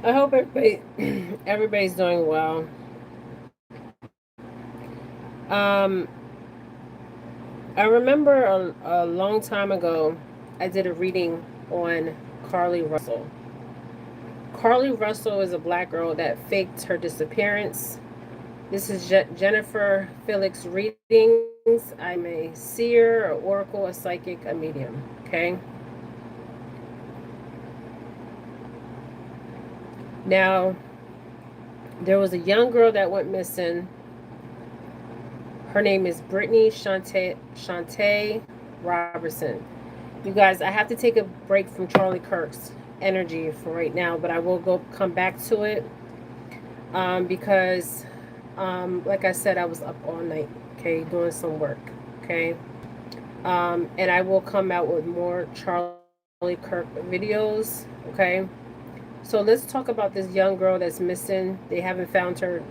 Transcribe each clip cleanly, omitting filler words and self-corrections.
I hope everybody's doing well. Um, I remember a long time ago, I did a reading on Carlee Russell. Carlee Russell is a black girl that faked her disappearance. This is Jennifer Felix readings. I'm a seer, an oracle, a psychic, a medium. Okay. Now, there was a young girl that went missing. Her name is Brittany Shante Robertson. You guys, I have to take a break from Charlie Kirk's energy for right now, but I will come back to it because, like I said, I was up all night, okay, doing some work, okay, and I will come out with more Charlie Kirk videos, okay. So let's talk about this young girl that's missing. They haven't found her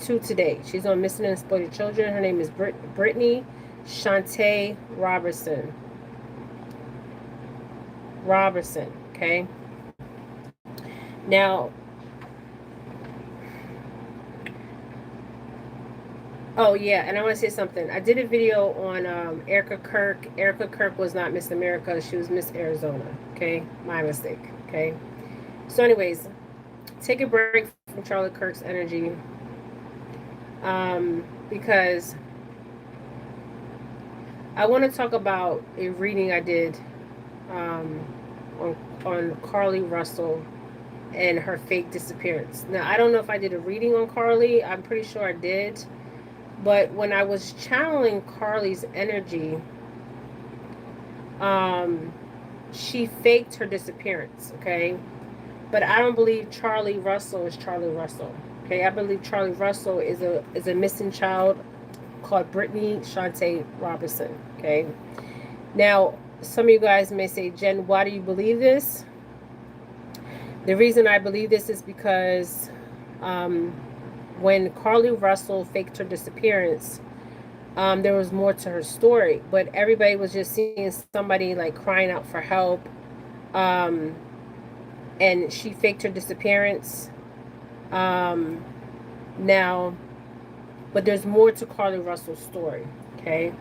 to today. She's on Missing and Exploited Children. Her name is Brittany Shante Robertson. Okay. Now, oh yeah, and I want to say something. I did a video on Erica Kirk. Erica Kirk was not Miss America. She was Miss Arizona. Okay, my mistake. Okay. So, anyways, take a break from Charlie Kirk's energy because I want to talk about a reading I did um, on Carlee Russell and her fake disappearance. Now, I don't know if I did a reading on Carlee. I'm pretty sure I did. But when I was channeling Carlee's energy, um, she faked her disappearance, okay? But I don't believe Charlie Russell is Charlie Russell. Okay, I believe Charlie Russell is a missing child called Brittany Shante Robertson. Okay. Now, some of you guys may say, Jen, why do you believe this? The reason I believe this is because um, when Carlee Russell faked her disappearance, there was more to her story, but everybody was just seeing somebody like crying out for help. Um, and she faked her disappearance. Um, now, but there's more to Carlee Russell's story. Okay.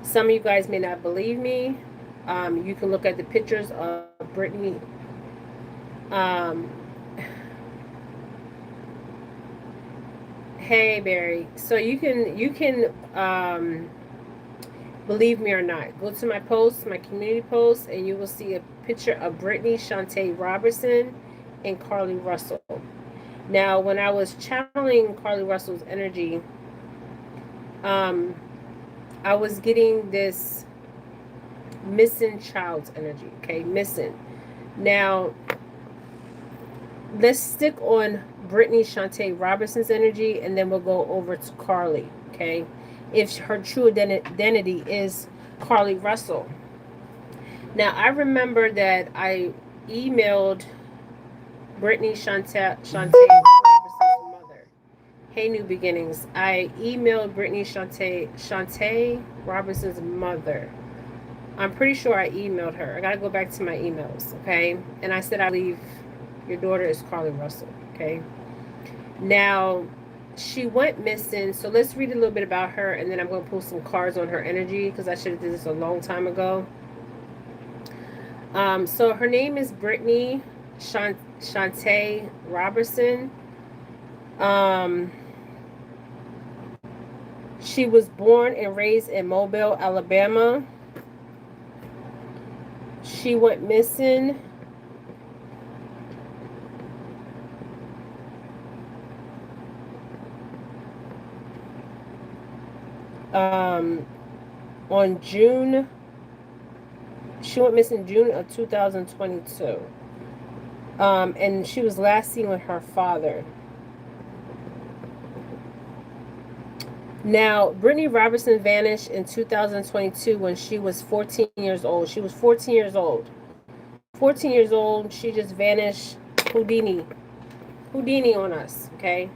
Some of you guys may not believe me. You can look at the pictures of Brittany. Um, hey Barry. So you can believe me or not. Go to my post, my community post, and you will see a picture of Brittany Shante Robertson and Carlee Russell. Now, when I was channeling Carlee Russell's energy, um, I was getting this missing child's energy. Okay, missing. Now, let's stick on Brittany Shante Robertson's energy, and then we'll go over to Carlee. Okay, if her true identity is Carlee Russell. Now, I remember that I emailed Brittany Shante Robertson's mother. Hey, New Beginnings. I emailed Brittany Shante Robertson's mother. I'm pretty sure I emailed her. I got to go back to my emails, okay? And I said, I believe your daughter is Carlee Russell, okay? Now, she went missing. So let's read a little bit about her, and then I'm going to pull some cards on her energy because I should have did this a long time ago. So her name is Brittany Shante Robertson. Um, she was born and raised in Mobile, Alabama. She went missing um, on June. She went missing June of 2022. And she was last seen with her father. Now, Brittany Robertson vanished in 2022 when she was 14 years old. She was 14 years old. 14 years old, she just vanished. Houdini on us, okay?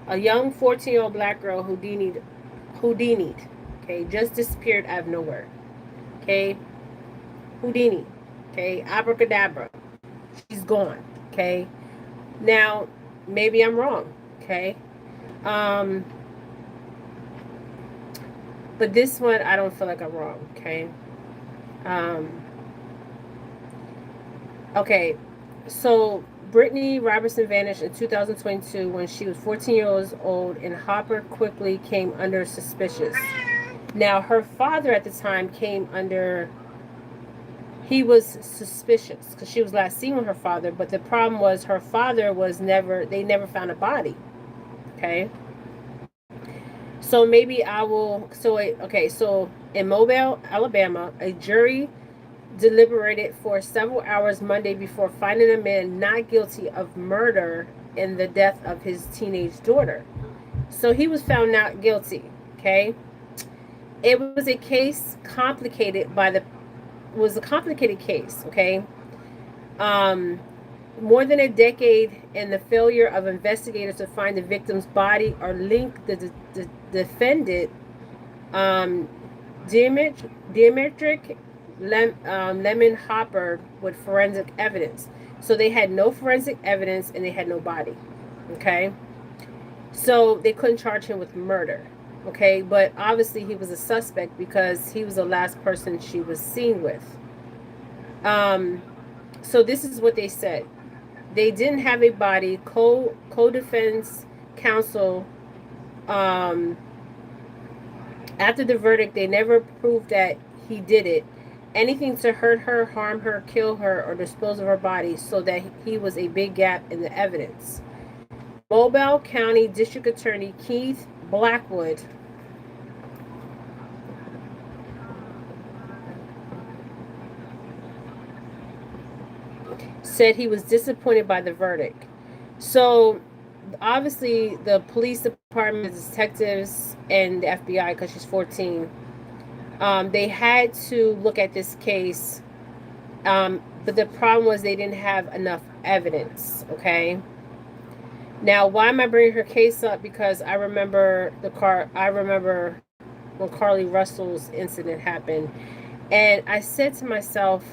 A young 14-year-old black girl Houdini'd, okay? Just disappeared out of nowhere, okay? Houdini, okay? Abracadabra. She's gone, okay? Now, maybe I'm wrong, okay? Um, but this one, I don't feel like I'm wrong, okay? Um, okay, so Brittany Robertson vanished in 2022 when she was 14 years old, and Hopper quickly came under suspicious. Now, her father at the time came under, he was suspicious because she was last seen with her father, but the problem was her father was never, they never found a body, okay? So maybe I will, okay, so in Mobile, Alabama, a jury deliberated for several hours Monday before finding a man not guilty of murder in the death of his teenage daughter. So he was found not guilty, okay? It was a case complicated by the was a complicated case, okay? Um More than a decade and the failure of investigators to find the victim's body or link the defendant um Dimitri Lemon Hopper with forensic evidence. So they had no forensic evidence and they had no body. Okay? So they couldn't charge him with murder. Okay? But obviously he was a suspect because he was the last person she was seen with. Um, so this is what they said. They didn't have a body. Co-defense counsel um, after the verdict, they never proved that he did it. Anything to hurt her, harm her, kill her, or dispose of her body, so that he was a big gap in the evidence. Mobile County District Attorney Keith Blackwood said he was disappointed by the verdict. So, obviously, the police department, the detectives, and the FBI, because she's 14, they had to look at this case. But the problem was they didn't have enough evidence, okay? Now, why am I bringing her case up? Because I remember when Carlee Russell's incident happened. And I said to myself,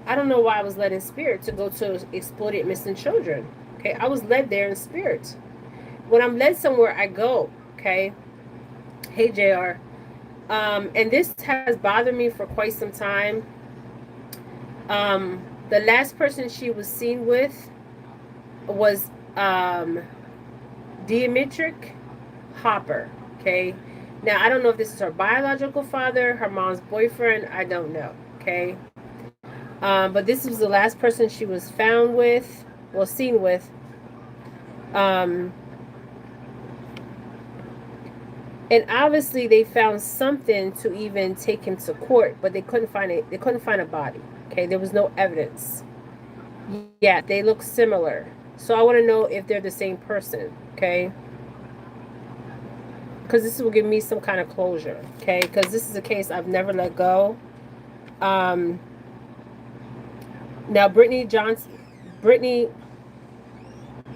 I don't know why I was led in spirit to go to exploited missing children. Okay, I was led there in spirit. When I'm led somewhere, I go. Okay. Hey, JR. And this has bothered me for quite some time. The last person she was seen with was Dimitri Hopper. Okay. Now, I don't know if this is her biological father, her mom's boyfriend. I don't know. Okay. But this was the last person she was found with, well, seen with. Um, and obviously they found something to even take him to court, but they couldn't find it. They couldn't find a body. Okay, there was no evidence. Yeah, they look similar. So I want to know if they're the same person. Okay, because this will give me some kind of closure. Okay, because this is a case I've never let go. Now Brittany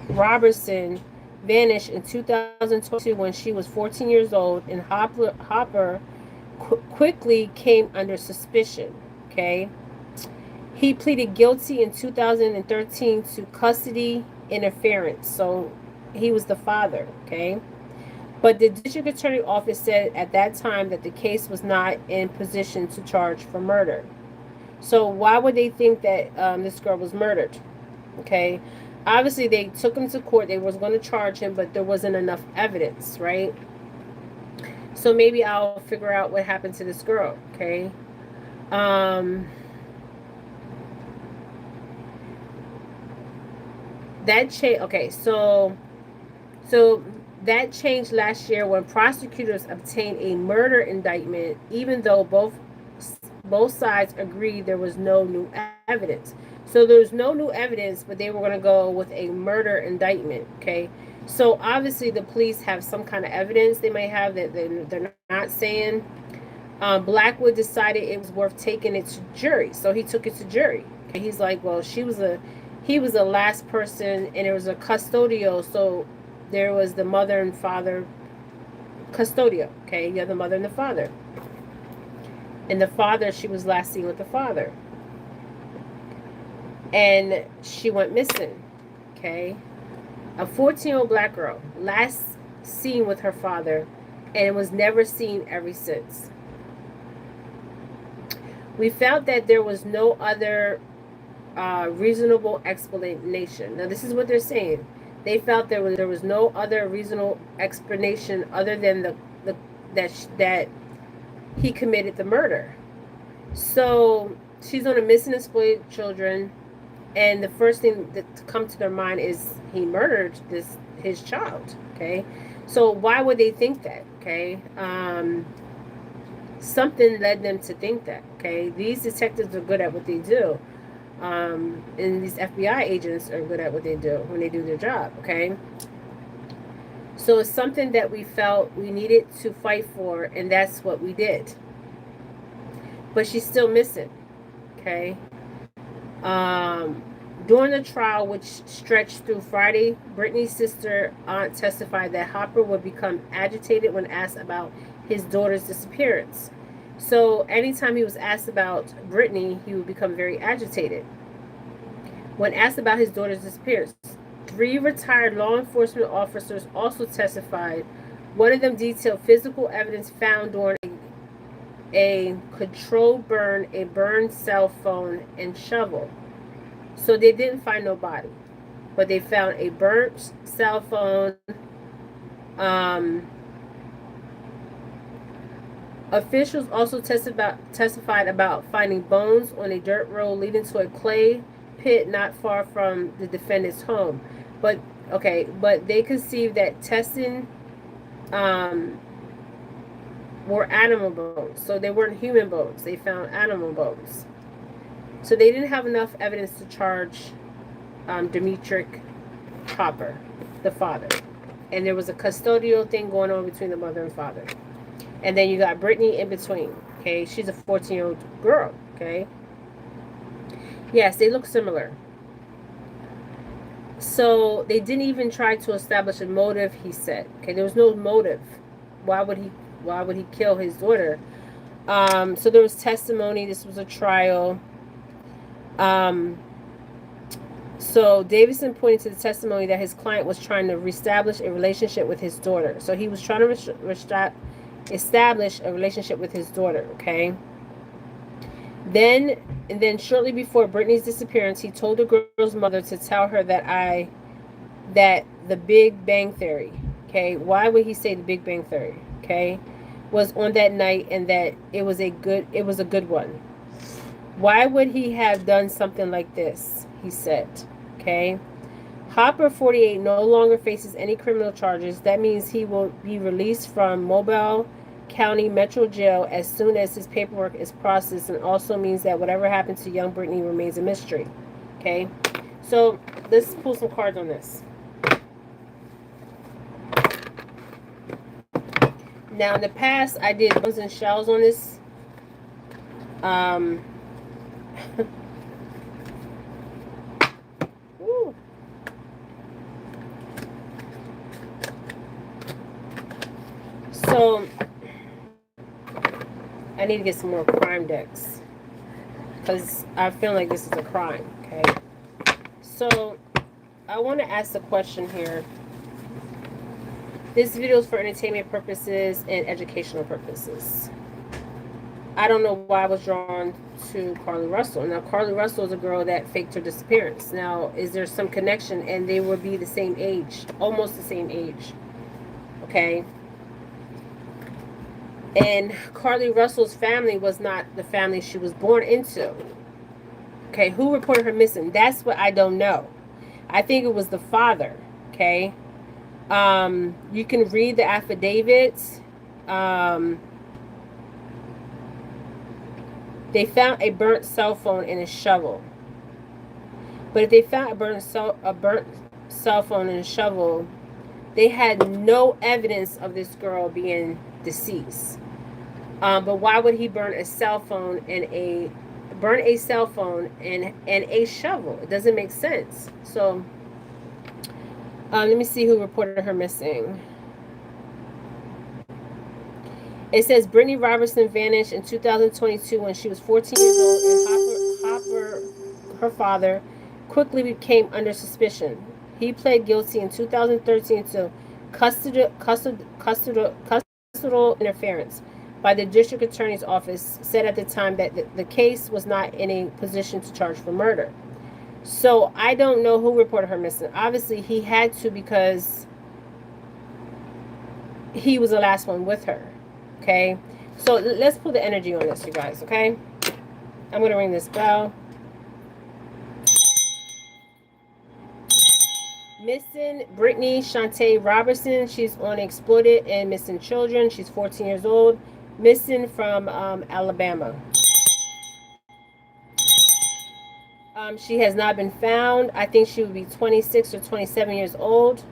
Robertson vanished in 2022 when she was 14 years old, and Hopper quickly came under suspicion. Okay, he pleaded guilty in 2013 to custody interference, so he was the father. Okay, but the district attorney office said at that time that the case was not in position to charge for murder. So why would they think that this girl was murdered? Okay, obviously they took him to court. They was going to charge him, but there wasn't enough evidence, right? So maybe I'll figure out what happened to this girl. Okay. That change. Okay, so that changed last year when prosecutors obtained a murder indictment, even though both sides agreed there was no new evidence. So there's no new evidence, but they were going to go with a murder indictment. Okay, so obviously the police have some kind of evidence they may have that they're not saying. Blackwood decided it was worth taking it to jury, so he took it to jury. Okay, he's like, well, he was the last person, and there was a custodial, so there was the mother and father custodial. Okay, you have the mother and the father. And the father, she was last seen with the father. and she went missing. Okay, a 14-year-old black girl, last seen with her father, and was never seen ever since. We felt that there was no other reasonable explanation. Now, this is what they're saying. They felt there was no other reasonable explanation other than that he committed the murder. So she's on a missing exploited children, and the first thing that to come to their mind is he murdered his child. Okay, so why would they think that? Okay, something led them to think that. Okay, these detectives are good at what they do. And these FBI agents are good at what they do when they do their job. Okay, so it's something that we felt we needed to fight for, and that's what we did. But she's still missing. Okay, during the trial, which stretched through Friday, Brittany's sister aunt testified that Hopper would become agitated when asked about his daughter's disappearance. So anytime he was asked about Brittany, he would become very agitated. When asked about his daughter's disappearance, 3 retired law enforcement officers also testified. One of them detailed physical evidence found during a controlled burn, a burned cell phone, and shovel. So they didn't find no body, but they found a burnt cell phone. Officials also testified about finding bones on a dirt road leading to a clay pit not far from the defendant's home. But they conceived that testing were animal bones, so they weren't human bones. They found animal bones, so they didn't have enough evidence to charge Demetric Hopper, the father, and there was a custodial thing going on between the mother and father. And then you got Brittany in between. Okay, she's a 14-year-old girl. Okay, yes, they look similar. So they didn't even try to establish a motive. He said, okay, there was no motive. Why would he kill his daughter? So there was testimony. This was a trial. So Davidson pointed to the testimony that his client was trying to reestablish a relationship with his daughter. So he was trying to establish a relationship with his daughter. Okay. Then shortly before Brittany's disappearance, he told the girl's mother to tell her that the Big Bang Theory. Okay. Why would he say the Big Bang Theory? Okay. Was on that night, and that it was a good one. Why would he have done something like this? He said. Okay. Hopper, 48, no longer faces any criminal charges. That means he will be released from Mobile County Metro Jail as soon as his paperwork is processed, and also means that whatever happened to young Brittany remains a mystery. Okay, so let's pull some cards on this. Now, in the past, I did bones and shells on this. So I need to get some more crime decks, because I feel like this is a crime. Okay, so I want to ask a question here. This video is for entertainment purposes and educational purposes. I don't know why I was drawn to Carlee Russell. Now, Carlee Russell is a girl that faked her disappearance. Now, is there some connection? And they would be the same age, almost the same age. Okay. And Carlee Russell's family was not the family she was born into. Okay, who reported her missing? That's what I don't know. I think it was the father. Okay. You can read the affidavits. They found a burnt cell phone and a shovel. But if they found a burnt cell phone and a shovel, they had no evidence of this girl being deceased. But why would he burn a cell phone and a shovel? It doesn't make sense. So let me see who reported her missing. It says Brittany Robertson vanished in 2022 when she was 14 years old, and Hopper, her father, quickly became under suspicion. He pled guilty in 2013 to custodial interference by the district attorney's office, said at the time that the case was not in a position to charge for murder. So I don't know who reported her missing. Obviously, he had to, because he was the last one with her. Okay, so let's pull the energy on this, you guys. Okay, I'm gonna ring this bell. Missing Brittany Shante Robertson. She's on exploited and missing children. She's 14 years old. Missing from Alabama. She has not been found. I think she would be 26 or 27 years old.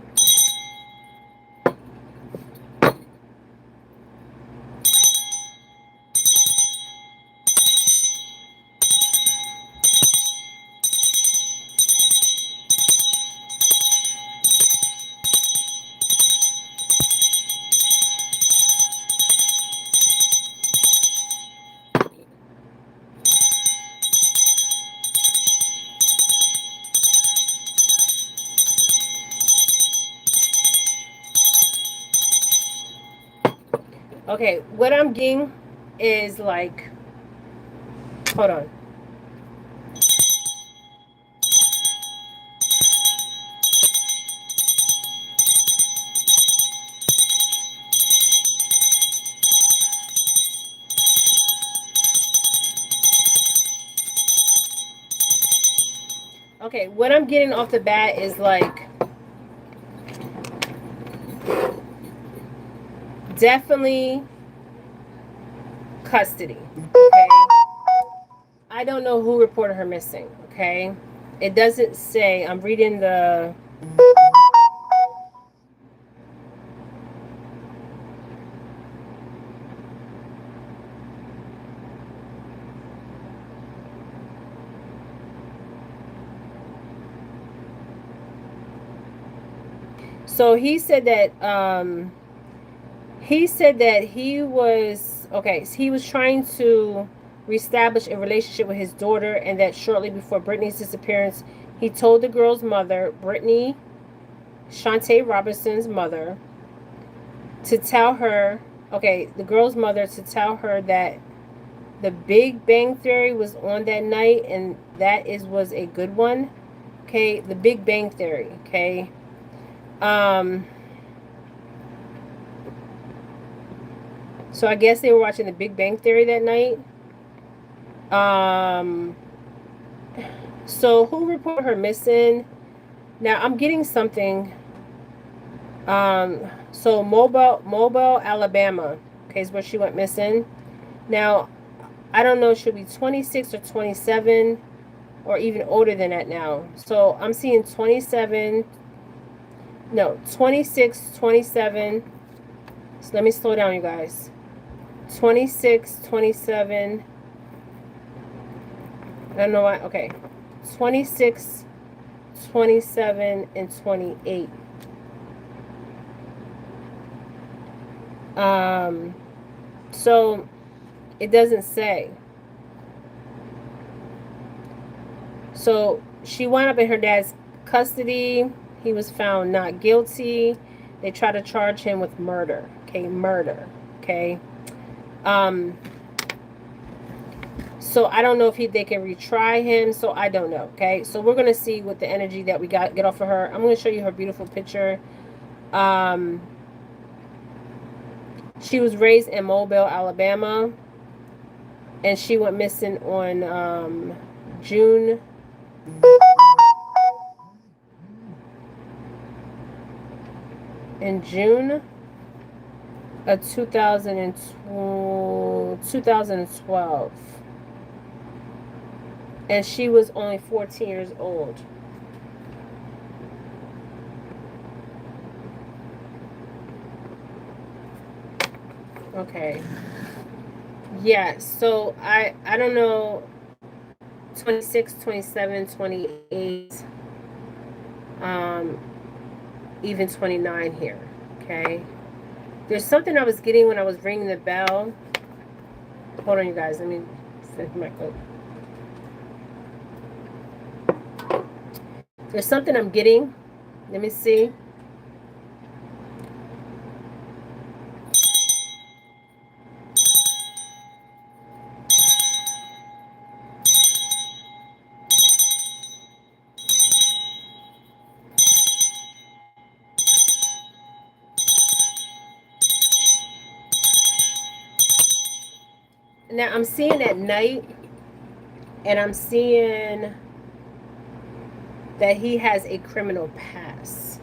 Okay, what I'm getting is like, hold on. Okay, what I'm getting off the bat is like, definitely custody. Okay, I don't know who reported her missing. Okay, it doesn't say. I'm reading the. So he said that he was okay. So he was trying to reestablish a relationship with his daughter, and that shortly before Brittany's disappearance, he told the girl's mother, Brittany Shante Robertson's mother, to tell her, okay, the girl's mother, to tell her that the Big Bang Theory was on that night, and that was a good one. Okay, the Big Bang Theory. Okay. So I guess they were watching the Big Bang Theory that night. So who reported her missing? Now I'm getting something. So Mobile, Alabama. Okay, is where she went missing. Now, I don't know, she'll be 26 or 27 or even older than that now. So I'm seeing 27. No, 26, 27. So let me slow down, you guys. 26, 27. I don't know why. Okay. 26, 27, and 28. So it doesn't say. So she wound up in her dad's custody. He was found not guilty. They tried to charge him with murder. Okay, murder. Okay. So I don't know if they can retry him. So I don't know. Okay. So we're gonna see what the energy that we get off of her. I'm gonna show you her beautiful picture. She was raised in Mobile, Alabama, and she went missing on June. In June of 2012. And she was only 14 years old. Okay. Yeah, so I don't know, 26, 27, 28, even 29 here. Okay. There's something I was getting when I was ringing the bell. Hold on, you guys. Let me set my code. There's something I'm getting. Let me see. Now I'm seeing at night, and I'm seeing that he has a criminal past.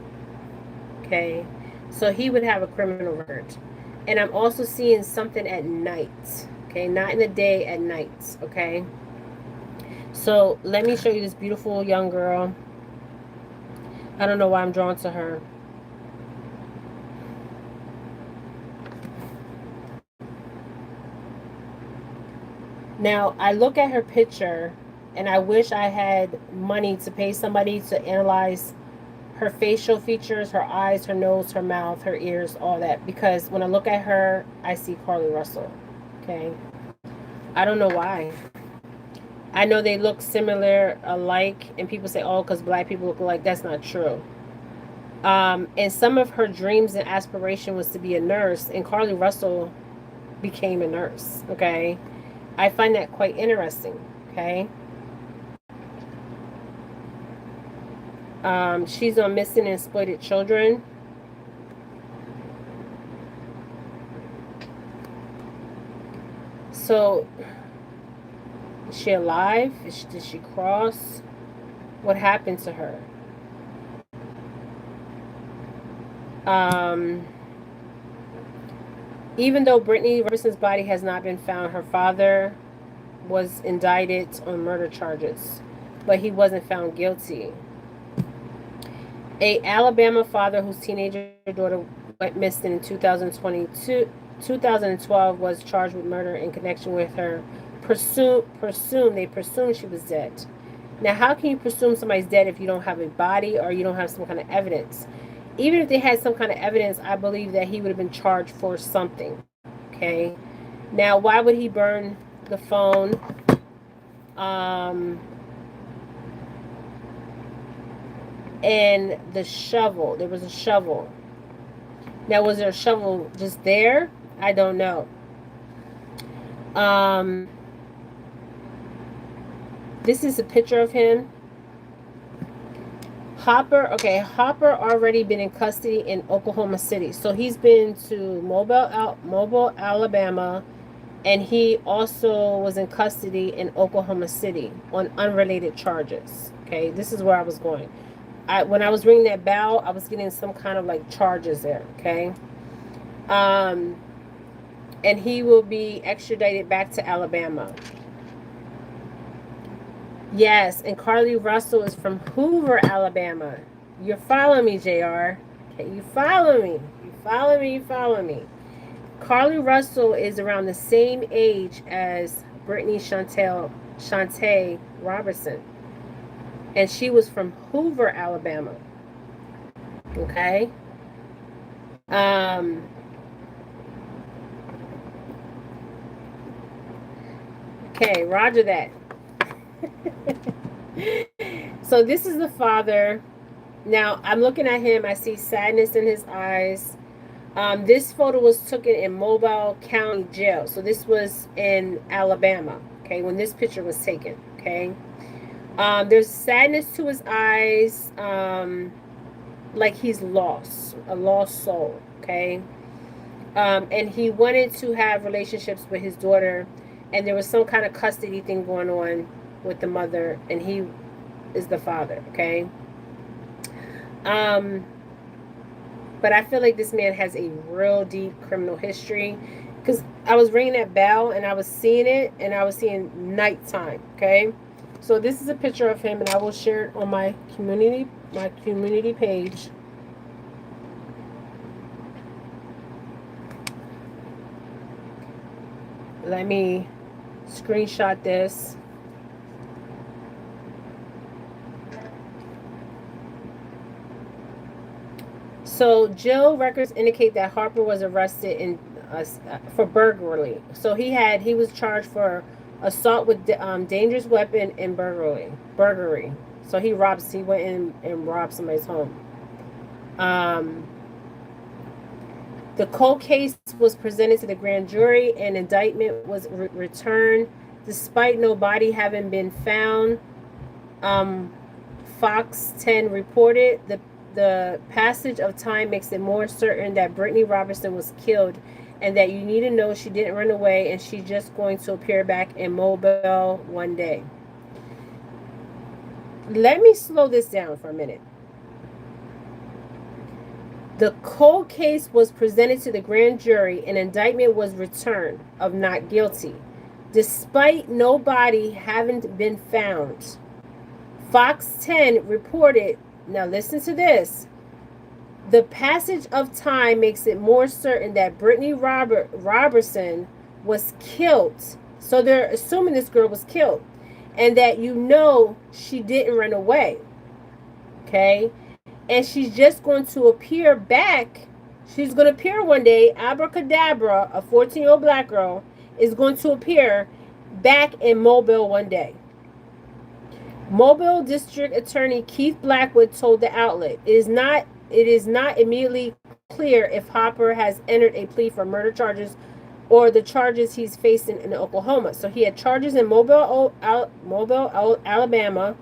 Okay, so he would have a criminal record. And I'm also seeing something at night. Okay, not in the day, at night. Okay, so let me show you this beautiful young girl. I don't know why I'm drawn to her. Now, I look at her picture and I wish I had money to pay somebody to analyze her facial features, her eyes, her nose, her mouth, her ears, all that. Because when I look at her, I see Carlee Russell. Okay. I don't know why. I know they look similar, alike, and people say, oh, because black people look alike. That's not true. And some of her dreams and aspiration was to be a nurse, and Carlee Russell became a nurse. Okay. I find that quite interesting. Okay. She's on Missing and Exploited Children. So, is she alive? Did she cross? What happened to her? Even though Brittany Robertson's body has not been found, her father was indicted on murder charges, but he wasn't found guilty. A Alabama father whose teenager daughter went missing in 2012 was charged with murder in connection with her. They presume she was dead. Now, how can you presume somebody's dead if you don't have a body or you don't have some kind of evidence? Even if they had some kind of evidence, I believe that he would have been charged for something. Okay. Now, why would he burn the phone? And the shovel. There was a shovel. Now, was there a shovel just there? I don't know. This is a picture of him. Hopper already been in custody in Oklahoma City. So he's been to Mobile, Alabama, and he also was in custody in Oklahoma City on unrelated charges. Okay, this is where I was going. When I was ringing that bell, I was getting some kind of like charges there. Okay, and he will be extradited back to Alabama. Yes, and Carlee Russell is from Hoover, Alabama. You're following me, JR. Okay, you follow me. You follow me. You follow me. Carlee Russell is around the same age as Brittany Shante Robertson. And she was from Hoover, Alabama. Okay? Okay, roger that. So this is the father. Now, I'm looking at him. I see sadness in his eyes. This photo was taken in Mobile County Jail. So this was in Alabama, okay, when this picture was taken, okay. There's sadness to his eyes, like he's lost, a lost soul, okay. And he wanted to have relationships with his daughter, and there was some kind of custody thing going on with the mother, and he is the father, okay. But I feel like this man has a real deep criminal history, because I was ringing that bell and I was seeing it, and I was seeing nighttime. Okay, so this is a picture of him, and I will share it on my community page. Let me screenshot this. So jail records indicate that Harper was arrested in for burglary. So he was charged for assault with dangerous weapon and burglary. So he went in and robbed somebody's home. The cold case was presented to the grand jury and indictment was returned despite no body having been found. Fox 10 reported the passage of time makes it more certain that Brittany Robertson was killed and that you need to know she didn't run away and she's just going to appear back in Mobile one day. Let me slow this down for a minute. The cold case was presented to the grand jury and indictment was returned of not guilty, despite no body having been found. Fox 10 reported, now listen to this, the passage of time makes it more certain that Brittany Robertson was killed. So they're assuming this girl was killed and that you know she didn't run away. Okay? And she's just going to appear back. She's going to appear one day. Abracadabra, a 14-year-old black girl, is going to appear back in Mobile one day. Mobile District Attorney Keith Blackwood told the outlet, it is not immediately clear if Hopper has entered a plea for murder charges or the charges he's facing in Oklahoma. So he had charges in Mobile, Alabama.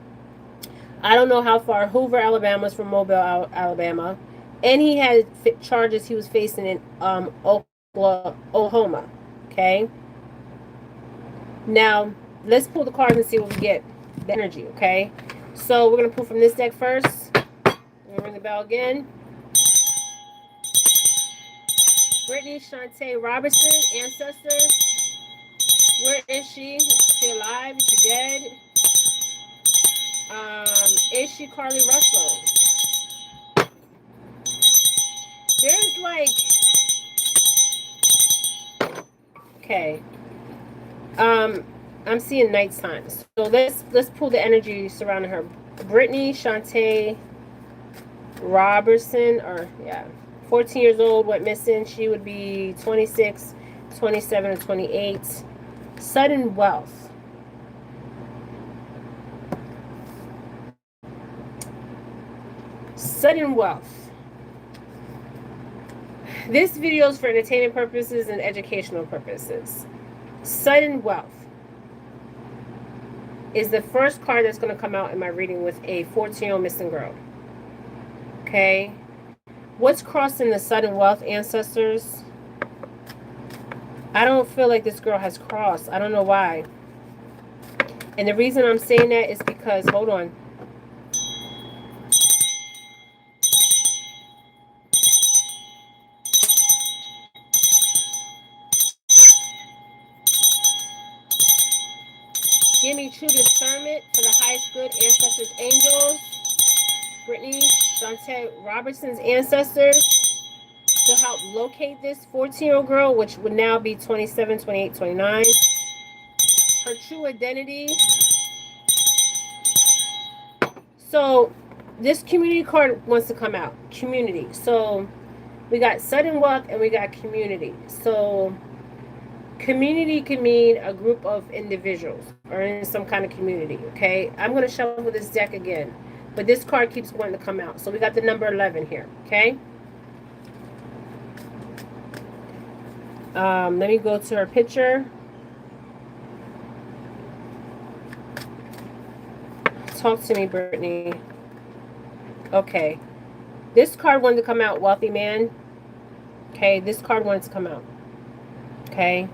I don't know how far Hoover, Alabama is from Mobile, Alabama. And he had charges he was facing in Oklahoma. Okay? Now, let's pull the cards and see what we get. The energy, okay? So we're going to pull from this deck first. I'm going to ring the bell again. Brittany Shante Robertson, ancestors. Where is she? Is she alive? Is she dead? Is she Carlee Russell? There's like, okay. I'm seeing nighttime. So let's pull the energy surrounding her. Brittany Shante Robertson, 14 years old, went missing. She would be 26, 27, or 28. Sudden wealth. Sudden wealth. This video is for entertainment purposes and educational purposes. Sudden wealth is the first card that's going to come out in my reading with a 14-year-old missing girl. Okay? What's crossing the sudden wealth, ancestors? I don't feel like this girl has crossed. I don't know why. And the reason I'm saying that is because, hold on. Give me true discernment for the highest good, ancestors, angels. Brittany Shante Robertson's ancestors to help locate this 14-year-old girl, which would now be 27, 28, 29. Her true identity. So this community card wants to come out. Community. So we got sudden wealth and we got community. So community can mean a group of individuals or in some kind of community, okay? I'm going to shuffle this deck again, but this card keeps wanting to come out. So we got the number 11 here, okay? Let me go to her picture. Talk to me, Brittany. Okay. This card wanted to come out, wealthy man. Okay, this card wanted to come out. Okay.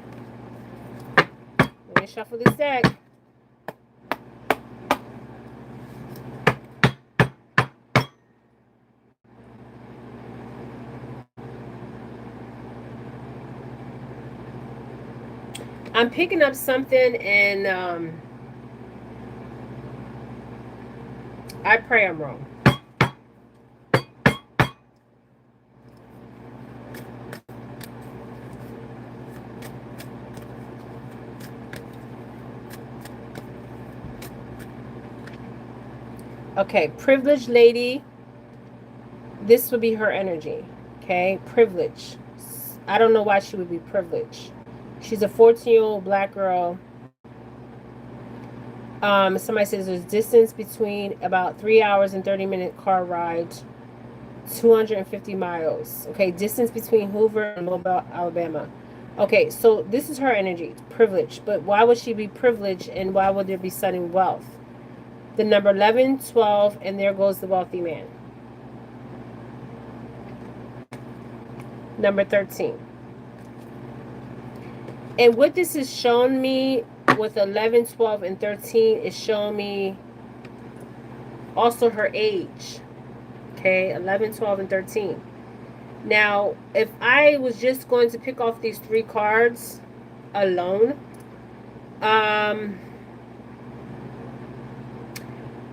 Let me shuffle this deck. I'm picking up something and I pray I'm wrong. Okay, privileged lady. This would be her energy. Okay, privilege. I don't know why she would be privileged. She's a 14-year-old black girl. Somebody says there's distance between about 3 hours and 30-minute car ride, 250 miles. Okay, distance between Hoover and Mobile, Alabama. Okay, so this is her energy, privilege. But why would she be privileged, and why would there be sudden wealth? The number 11, 12, and there goes the wealthy man. Number 13. And what this has shown me with 11, 12, and 13 is showing me also her age. Okay, 11, 12, and 13. Now, if I was just going to pick off these 3 cards alone,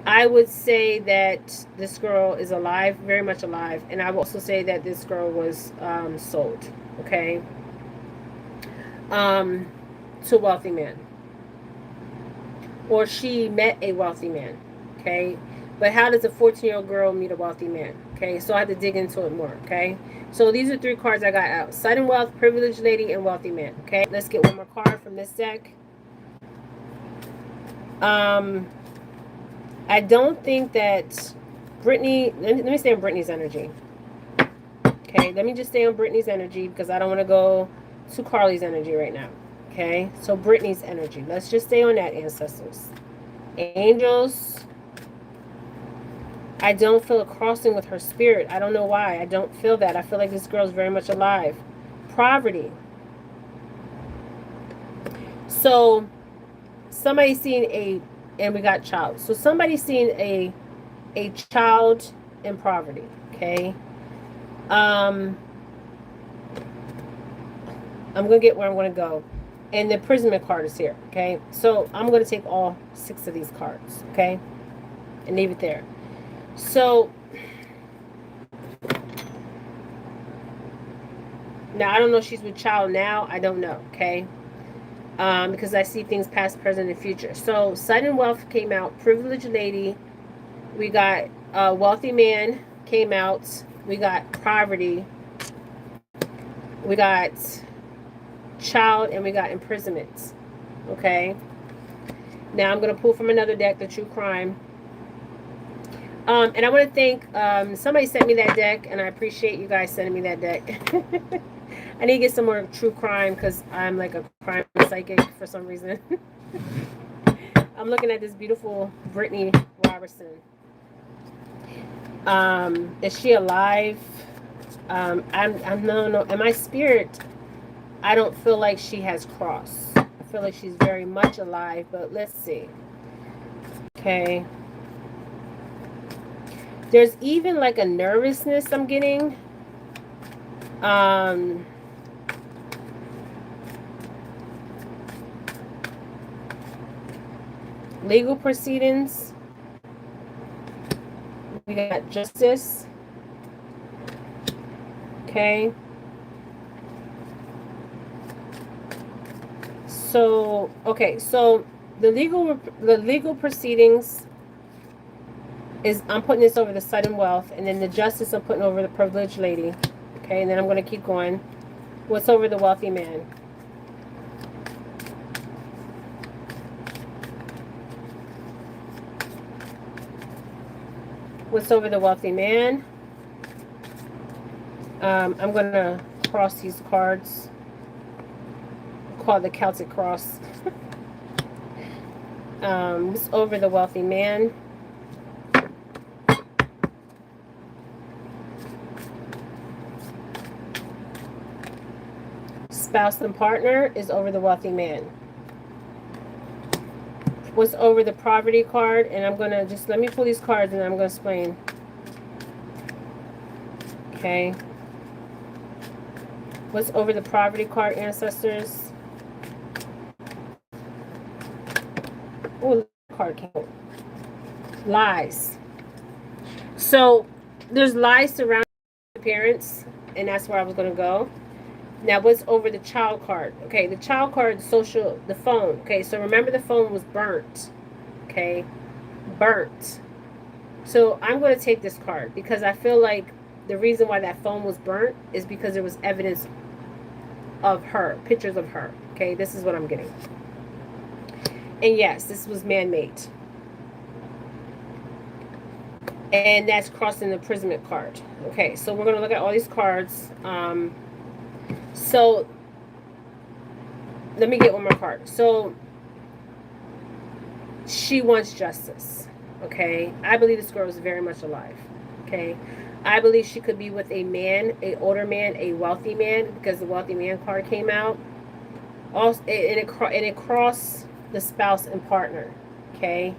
I would say that this girl is alive, very much alive. And I would also say that this girl was sold, okay, to a wealthy man. Or she met a wealthy man, okay? But how does a 14-year-old girl meet a wealthy man? Okay, so I had to dig into it more, okay? So these are 3 cards I got out. Sudden wealth, privileged lady, and wealthy man, okay? Let's get one more card from this deck. I don't think that Brittany, let me stay on Brittany's energy. Okay, let me just stay on Brittany's energy because I don't want to go to Carlee's energy right now. Okay, so Brittany's energy. Let's just stay on that, ancestors. Angels. I don't feel a crossing with her spirit. I don't know why. I don't feel that. I feel like this girl's very much alive. Poverty. So, somebody's seen a, and we got child. So, somebody's seen a child in poverty. Okay. I'm going to get where I'm going to go. And the imprisonment card is here. Okay. So, I'm going to take all 6 of these cards. Okay. And leave it there. So, now I don't know if she's with child now. I don't know, okay? Because I see things past, present, and future. So, sudden wealth came out. Privileged lady. We got wealthy man came out. We got poverty. We got child, and we got imprisonment. Okay? Now, I'm going to pull from another deck, the True Crime. And I want to thank, somebody sent me that deck, and I appreciate you guys sending me that deck. I need to get some more true crime, because I'm like a crime psychic for some reason. I'm looking at this beautiful Brittany Robertson. Is she alive? I'm no. In my spirit, I don't feel like she has crossed. I feel like she's very much alive, but let's see. Okay. There's even like a nervousness I'm getting. Legal proceedings. We got justice. Okay. So, okay, so the legal proceedings is, I'm putting this over the sudden wealth, and then the justice I'm putting over the privileged lady. Okay, and then I'm going to keep going. What's over the wealthy man? What's over the wealthy man? I'm going to cross these cards. Call the Celtic cross. What's over the wealthy man? Spouse and partner is over the wealthy man. What's over the poverty card? And I'm going to just, let me pull these cards and I'm going to explain. Okay. What's over the poverty card, ancestors? Oh, card came out. Lies. So, there's lies surrounding parents, and that's where I was going to go. Now, what's over the child card? Okay, the child card, the phone. Okay, so remember the phone was burnt. Okay, burnt. So I'm going to take this card because I feel like the reason why that phone was burnt is because there was evidence of her, pictures of her. Okay, this is what I'm getting. And yes, this was man-made. And that's crossing the imprisonment card. Okay, so we're going to look at all these cards. So let me get one more card. So she wants justice. Okay, I believe this girl is very much alive. Okay, I believe she could be with a man, a older man, a wealthy man, because the wealthy man card came out. Also, and it crossed the spouse and partner. Okay,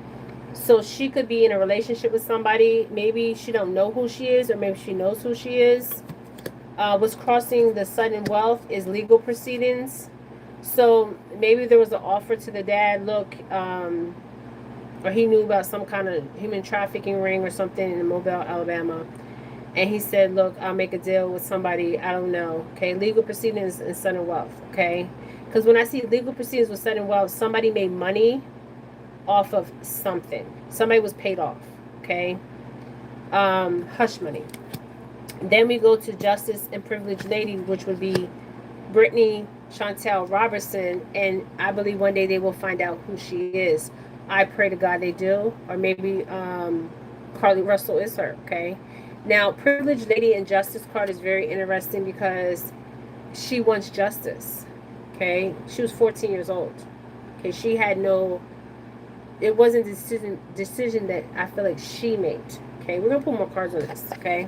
so she could be in a relationship with somebody. Maybe she don't know who she is, or maybe she knows who she is. What's crossing the sudden wealth is legal proceedings. So maybe there was an offer to the dad. Look, or he knew about some kind of human trafficking ring or something in Mobile, Alabama. And he said, look, I'll make a deal with somebody, I don't know. Okay, legal proceedings and sudden wealth. Okay, because when I see legal proceedings with sudden wealth, somebody made money off of something. Somebody was paid off. Okay, hush money. Then we go to Justice and Privileged Lady, which would be Brittany Chantel Robertson, and I believe one day they will find out who she is. I pray to God they do, or maybe Carlee Russell is her. Okay, now Privileged Lady and Justice card is very interesting because she wants justice. Okay, she was 14 years old. Okay, she had no. It wasn't a decision that I feel like she made. Okay, we're gonna put more cards on this. Okay.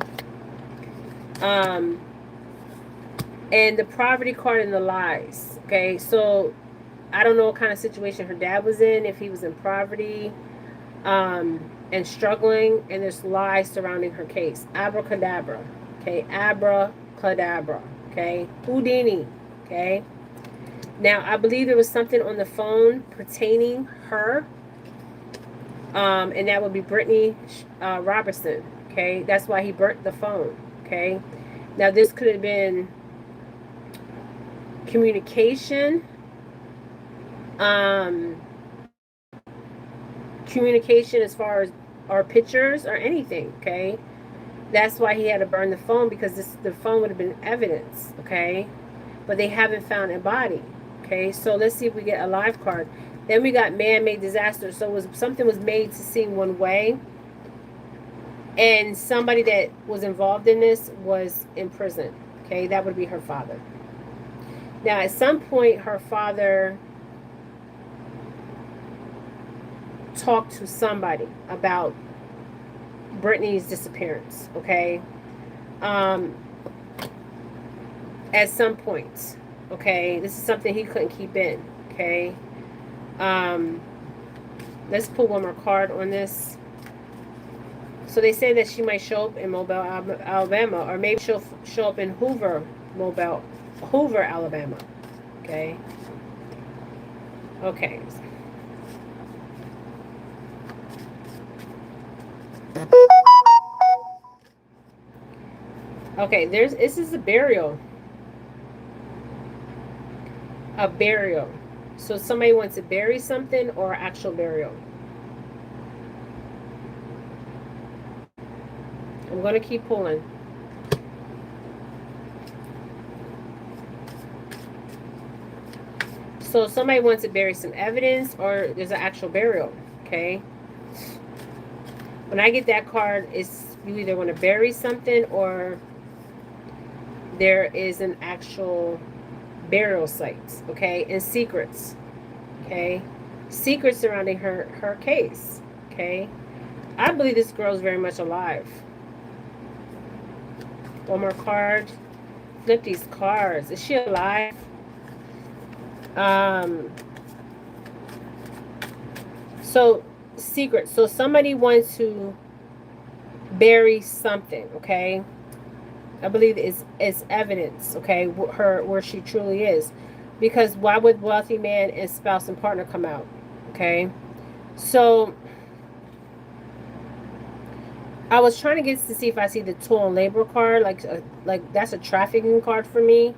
And the poverty card and the lies. Okay, so I don't know what kind of situation her dad was in, if he was in poverty, and struggling, and there's lies surrounding her case. Abracadabra. Okay, abracadabra. Okay, Houdini. Okay. Now I believe there was something on the phone pertaining her, and that would be Brittany Robertson. Okay, that's why he burnt the phone. Okay, now this could have been communication, communication as far as our pictures or anything. Okay, that's why he had to burn the phone, because the phone would have been evidence. Okay, but they haven't found a body. Okay, so let's see if we get a live card. Then we got man-made disaster. So something was made to seem one way, and somebody that was involved in this was in prison. Okay, that would be her father. Now, at some point, her father talked to somebody about Brittany's disappearance. Okay, at some point. Okay, this is something he couldn't keep in. Okay, let's pull one more card on this. So they say that she might show up in Mobile, Alabama, or maybe she'll show up in Hoover, Alabama. Okay. Okay. Okay, this is a burial. A burial. So somebody wants to bury something, or actual burial. I'm going to keep pulling. So somebody wants to bury some evidence, or there's an actual burial. Okay. When I get that card, it's you either want to bury something, or there is an actual burial site. Okay, and secrets. Okay, secrets surrounding her case. Okay, I believe this girl is very much alive. One more card. Flip these cards. Is she alive? So secret. So somebody wants to bury something. Okay, I believe it's evidence. Okay, where she truly is, because why would wealthy man and spouse and partner come out? Okay, so I was trying to get to see if I see the tool and labor card, like that's a trafficking card for me.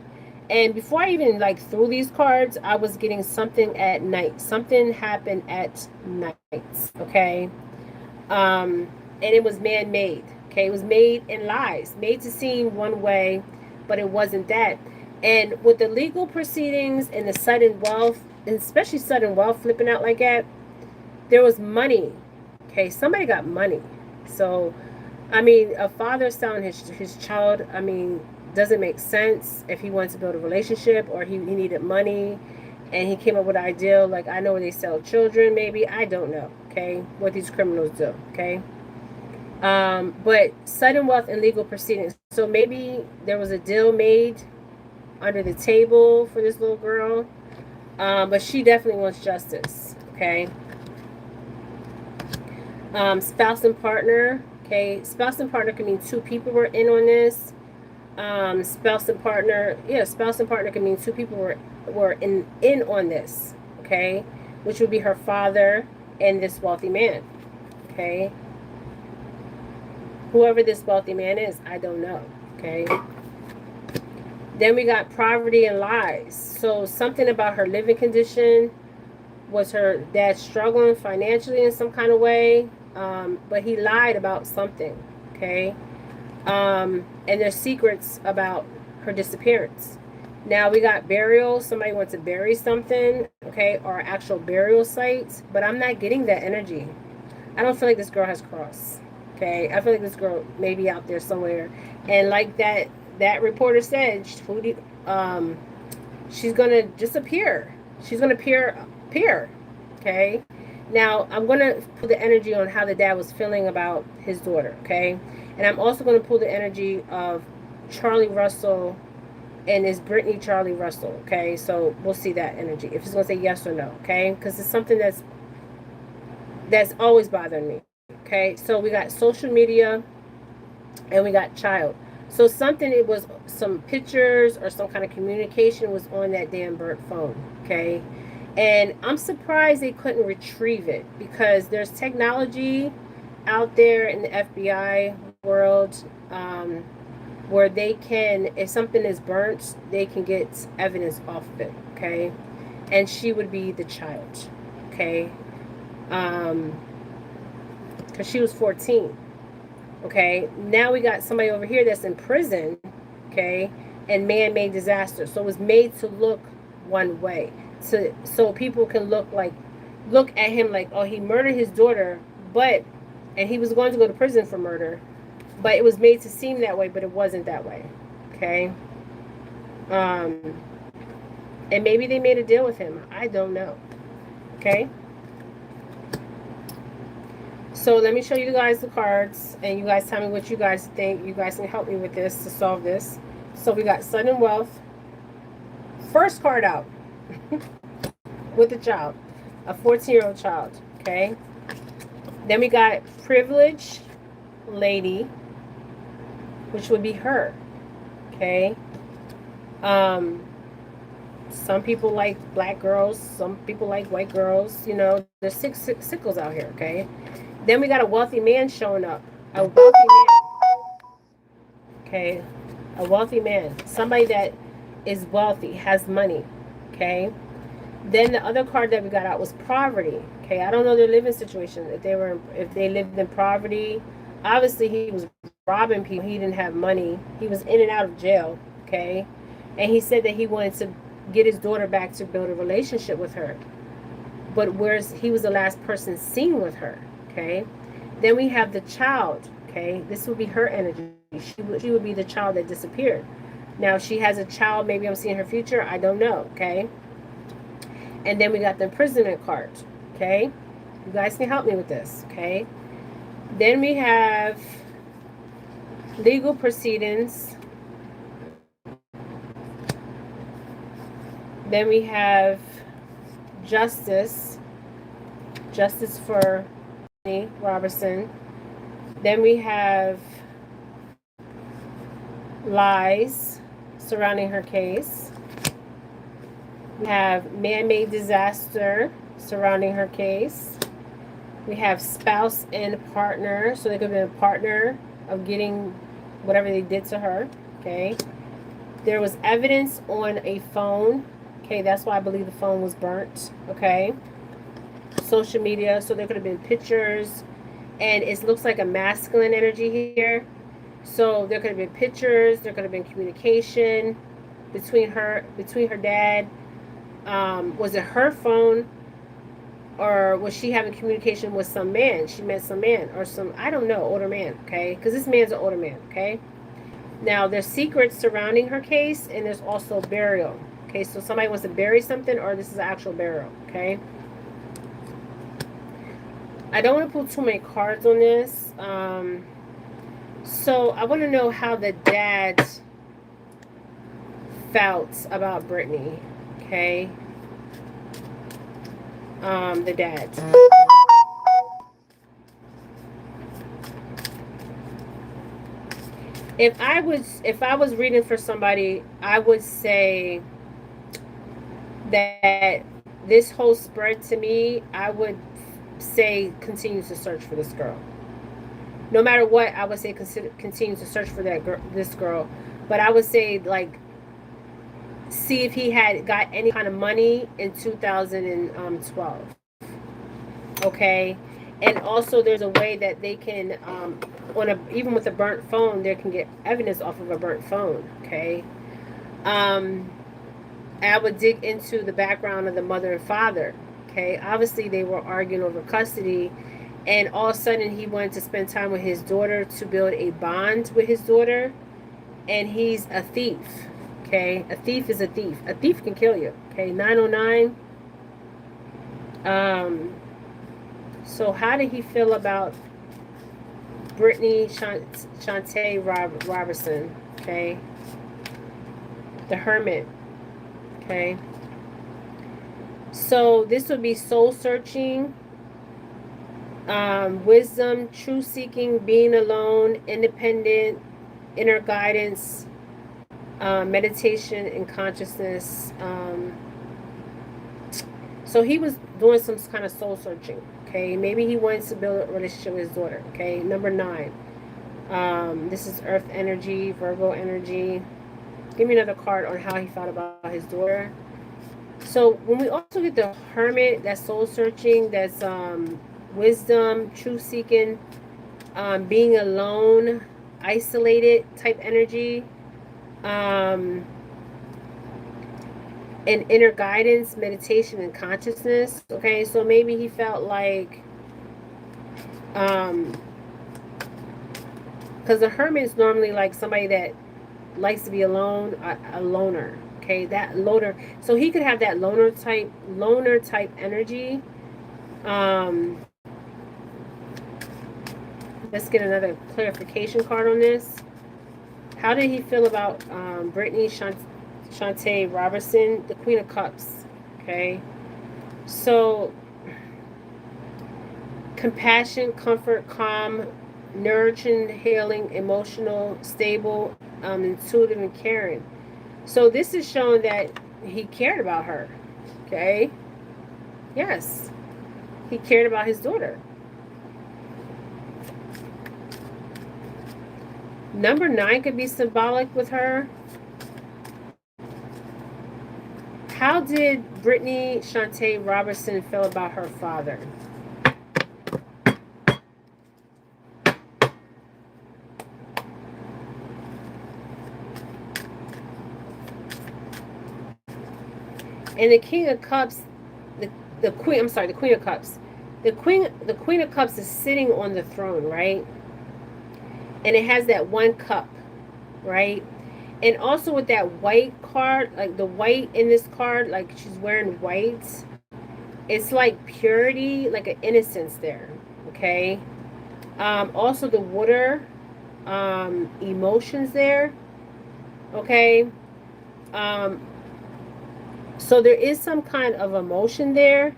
And before I even threw these cards, I was getting something at night. Something happened at night. Okay, and it was man-made. Okay, it was made in lies, made to seem one way, but it wasn't that. And with the legal proceedings and the sudden wealth, especially sudden wealth flipping out like that, there was money. Okay, somebody got money. So, I mean, a father selling his child, I mean, doesn't make sense if he wants to build a relationship or he needed money and he came up with an idea like, I know where they sell children, maybe. I don't know, okay, what these criminals do, okay? But sudden wealth and legal proceedings. So maybe there was a deal made under the table for this little girl, but she definitely wants justice, okay? Spouse and partner, okay? Spouse and partner can mean two people were in on this. Spouse and partner, yeah, spouse and partner can mean two people were in on this, okay? Which would be her father and this wealthy man, okay? Whoever this wealthy man is, I don't know, okay? Then we got poverty and lies. So something about her living condition. Was her dad struggling financially in some kind of way? But he lied about something, okay? And there's secrets about her disappearance. Now we got burial. Somebody wants to bury something, okay, or actual burial sites. But I'm not getting that energy. I don't feel like this girl has crossed. Okay, I feel like this girl may be out there somewhere, and like that reporter said, she's gonna disappear. She's gonna appear. Okay. Now I'm gonna pull the energy on how the dad was feeling about his daughter. Okay, and I'm also gonna pull the energy of Charlie Russell and is Brittany Charlie Russell. Okay, so we'll see that energy if it's gonna say yes or no. Okay, because it's something that's always bothering me. Okay, so we got social media and we got child. So something, it was some pictures or some kind of communication was on that damn burnt phone. Okay, and I'm surprised they couldn't retrieve it because there's technology out there in the FBI world, where they can, if something is burnt, they can get evidence off of it. Okay, and she would be the child. Okay, because she was 14. Okay, now we got somebody over here that's in prison. Okay, and man-made disaster. So it was made to look one way, so people can look at him like, oh, he murdered his daughter, and he was going to go to prison for murder, but it was made to seem that way, but it wasn't that way. Okay, and maybe they made a deal with him. I don't know. Okay. So let me show you guys the cards, and you guys tell me what you guys think. You guys can help me with this to solve this. So we got sudden wealth. First card out with a child, a 14-year-old child. Okay. Then we got privileged lady, which would be her. Okay. Some people like black girls. Some people like white girls. You know, there's six sickles out here. Okay. Then we got a wealthy man showing up. A wealthy man. Okay. A wealthy man. Somebody that is wealthy, has money. Okay. Then the other card that we got out was poverty. Okay. I don't know their living situation. If they lived in poverty. Obviously he was robbing people. He didn't have money. He was in and out of jail. Okay. And he said that he wanted to get his daughter back to build a relationship with her. But he was the last person seen with her. Okay. Then we have the child. Okay. This would be her energy. She would be the child that disappeared. Now, if she has a child, maybe I'm seeing her future. I don't know. Okay. And then we got the imprisonment card. Okay. You guys can help me with this. Okay. Then we have legal proceedings. Then we have justice. Justice for Robertson. Then we have lies surrounding her case. We have man-made disaster surrounding her case. We have spouse and partner. So they could be a partner of getting whatever they did to her. Okay. There was evidence on a phone. Okay, that's why I believe the phone was burnt. Okay. Social media, so there could have been pictures, and it looks like a masculine energy here. So there could have been pictures, there could have been communication between her dad Was it her phone, or was she having communication with some man? She met some man or some, I don't know, older man, okay? Because this man's an older man, okay? Now, there's secrets surrounding her case, and there's also burial. Okay, so somebody wants to bury something, or this is an actual burial, okay? I don't want to pull too many cards on this. So I want to know how the dad felt about Brittany, okay? The dad. If I was reading for somebody, I would say that this whole spread to me, I would say continues to search for this girl. No matter what, I would say continues to search for this girl. But I would say, like, see if he had got any kind of money in 2012. Okay, and also there's a way that they can, even with a burnt phone, they can get evidence off of a burnt phone. Okay, I would dig into the background of the mother and father. Okay, obviously they were arguing over custody, and all of a sudden he wanted to spend time with his daughter to build a bond with his daughter, and he's a thief. Okay, a thief is a thief. A thief can kill you. Okay, 909. So how did he feel about Brittany Shante Robertson? Okay, the Hermit. Okay, so this would be soul searching, wisdom, truth seeking, being alone, independent, inner guidance, meditation, and consciousness. So he was doing some kind of soul searching. Okay, maybe he wanted to build a relationship with his daughter. Okay, number 9. This is Earth energy, Virgo energy. Give me another card on how he felt about his daughter. So when we also get the Hermit, that's soul searching, that's wisdom, truth seeking, being alone, isolated type energy, and inner guidance, meditation, and consciousness. Okay, so maybe he felt like, because the Hermit is normally like somebody that likes to be alone, a loner. Okay, that loner. So he could have that loner type energy. Let's get another clarification card on this. How did he feel about Brittany Shante Robertson, the Queen of Cups? Okay, so compassion, comfort, calm, nurturing, healing, emotional, stable, intuitive, and caring. So this is showing that he cared about her. Okay, yes, he cared about his daughter. Number 9 could be symbolic with her. How did Brittany Shante Robertson feel about her father? And the King of Cups, the Queen, I'm sorry, the Queen of Cups. The Queen of Cups is sitting on the throne, right? And it has that one cup, right? And also with that white card, like the white in this card, like she's wearing white, it's like purity, like an innocence there, okay? Also the water, emotions there, okay? So there is some kind of emotion there,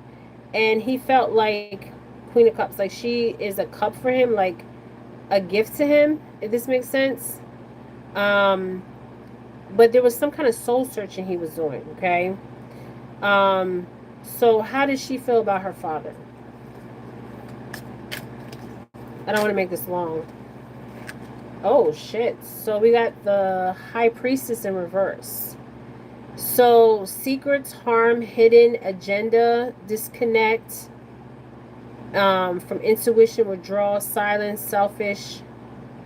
and he felt like Queen of Cups, like she is a cup for him, like a gift to him, if this makes sense. But there was some kind of soul searching he was doing, okay? So how did she feel about her father? I don't want to make this long. Oh, shit. So we got the High Priestess in reverse. So secrets, harm, hidden, agenda, disconnect, from intuition, withdrawal, silence, selfish,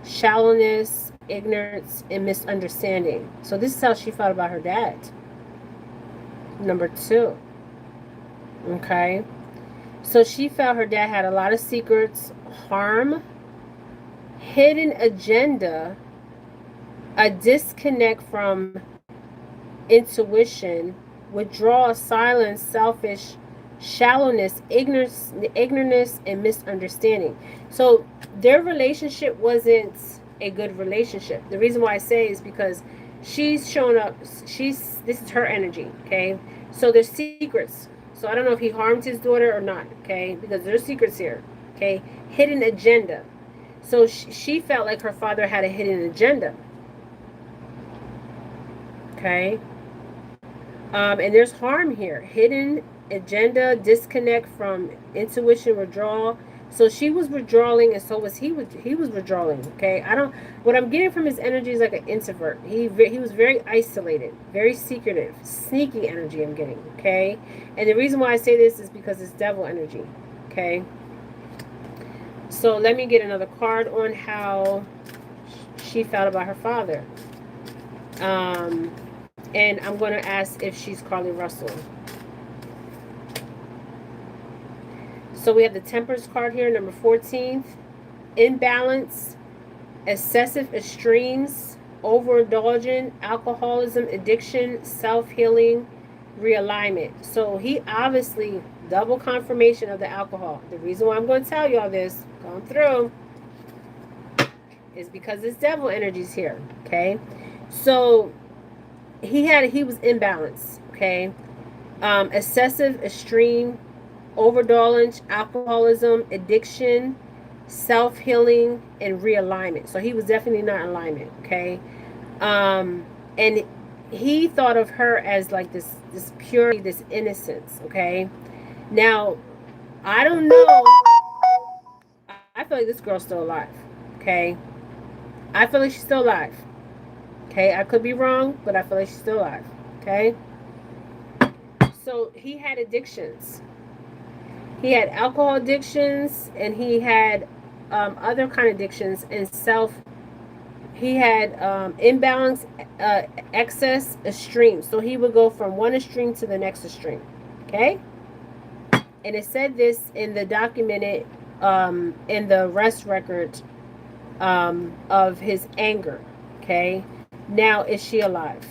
shallowness, ignorance, and misunderstanding. So this is how she felt about her dad. Number 2. Okay. So she felt her dad had a lot of secrets, harm, hidden agenda, a disconnect from intuition, withdrawal, silence, selfish, shallowness, ignorance, and misunderstanding. So their relationship wasn't a good relationship. The reason why I say is because she's shown up. This is her energy. Okay, so there's secrets. So I don't know if he harmed his daughter or not. Okay, because there's secrets here. Okay, hidden agenda. So she felt like her father had a hidden agenda. Okay. And there's harm here. Hidden agenda, disconnect from intuition, withdrawal. So she was withdrawing, and so was he. He was withdrawing. Okay, I don't. What I'm getting from his energy is like an introvert. He was very isolated, very secretive, sneaky energy. I'm getting. Okay, and the reason why I say this is because it's devil energy. Okay. So let me get another card on how she felt about her father. And I'm going to ask if she's Carlee Russell. So we have the Temperance card here, number 14th. Imbalance, excessive extremes, overindulgence, alcoholism, addiction, self-healing, realignment. So he obviously, double confirmation of the alcohol. The reason why I'm going to tell you all this, going through, is because this devil energy's here. Okay. So he was imbalanced. Okay. Excessive, extreme, overindulgence, alcoholism, addiction, self-healing, and realignment. So he was definitely not in alignment. Okay. And he thought of her as like this purity, this innocence. Okay. Now, I don't know. I feel like this girl's still alive. Okay. I feel like she's still alive. Okay. I could be wrong, but I feel like she's still alive. Okay. So he had addictions. He had alcohol addictions, and he had other kind of addictions, and he had imbalance, excess, extreme. So he would go from one extreme to the next extreme. Okay. And it said this in the documented, in the arrest record, of his anger. Okay. Now, is she alive?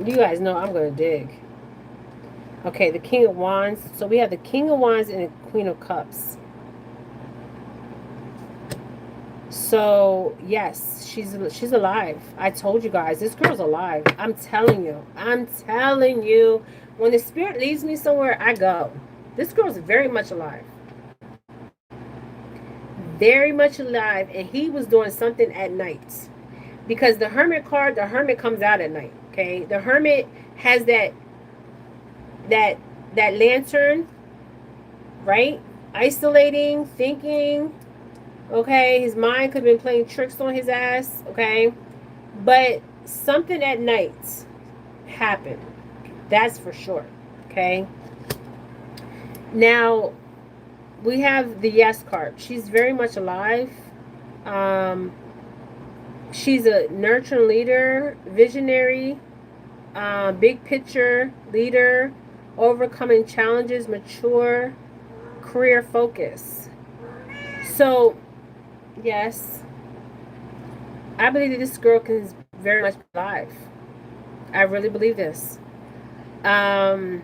You guys know I'm going to dig. Okay, the King of Wands. So we have the King of Wands and the Queen of Cups. So, yes, she's alive. I told you guys, this girl's alive. I'm telling you. I'm telling you. When the spirit leads me somewhere, I go. This girl's very much alive. Very much alive. And he was doing something at night. Because the Hermit card, the Hermit comes out at night. Okay? The Hermit has that lantern, right? Isolating, thinking. Okay, his mind could have been playing tricks on his ass. Okay, but something at night happened. That's for sure. Okay. Now we have the Yes card. She's very much alive. She's a nurturing leader, visionary, big picture leader, overcoming challenges, mature, career focus. So, yes, I believe that this girl is very much alive. I really believe this. And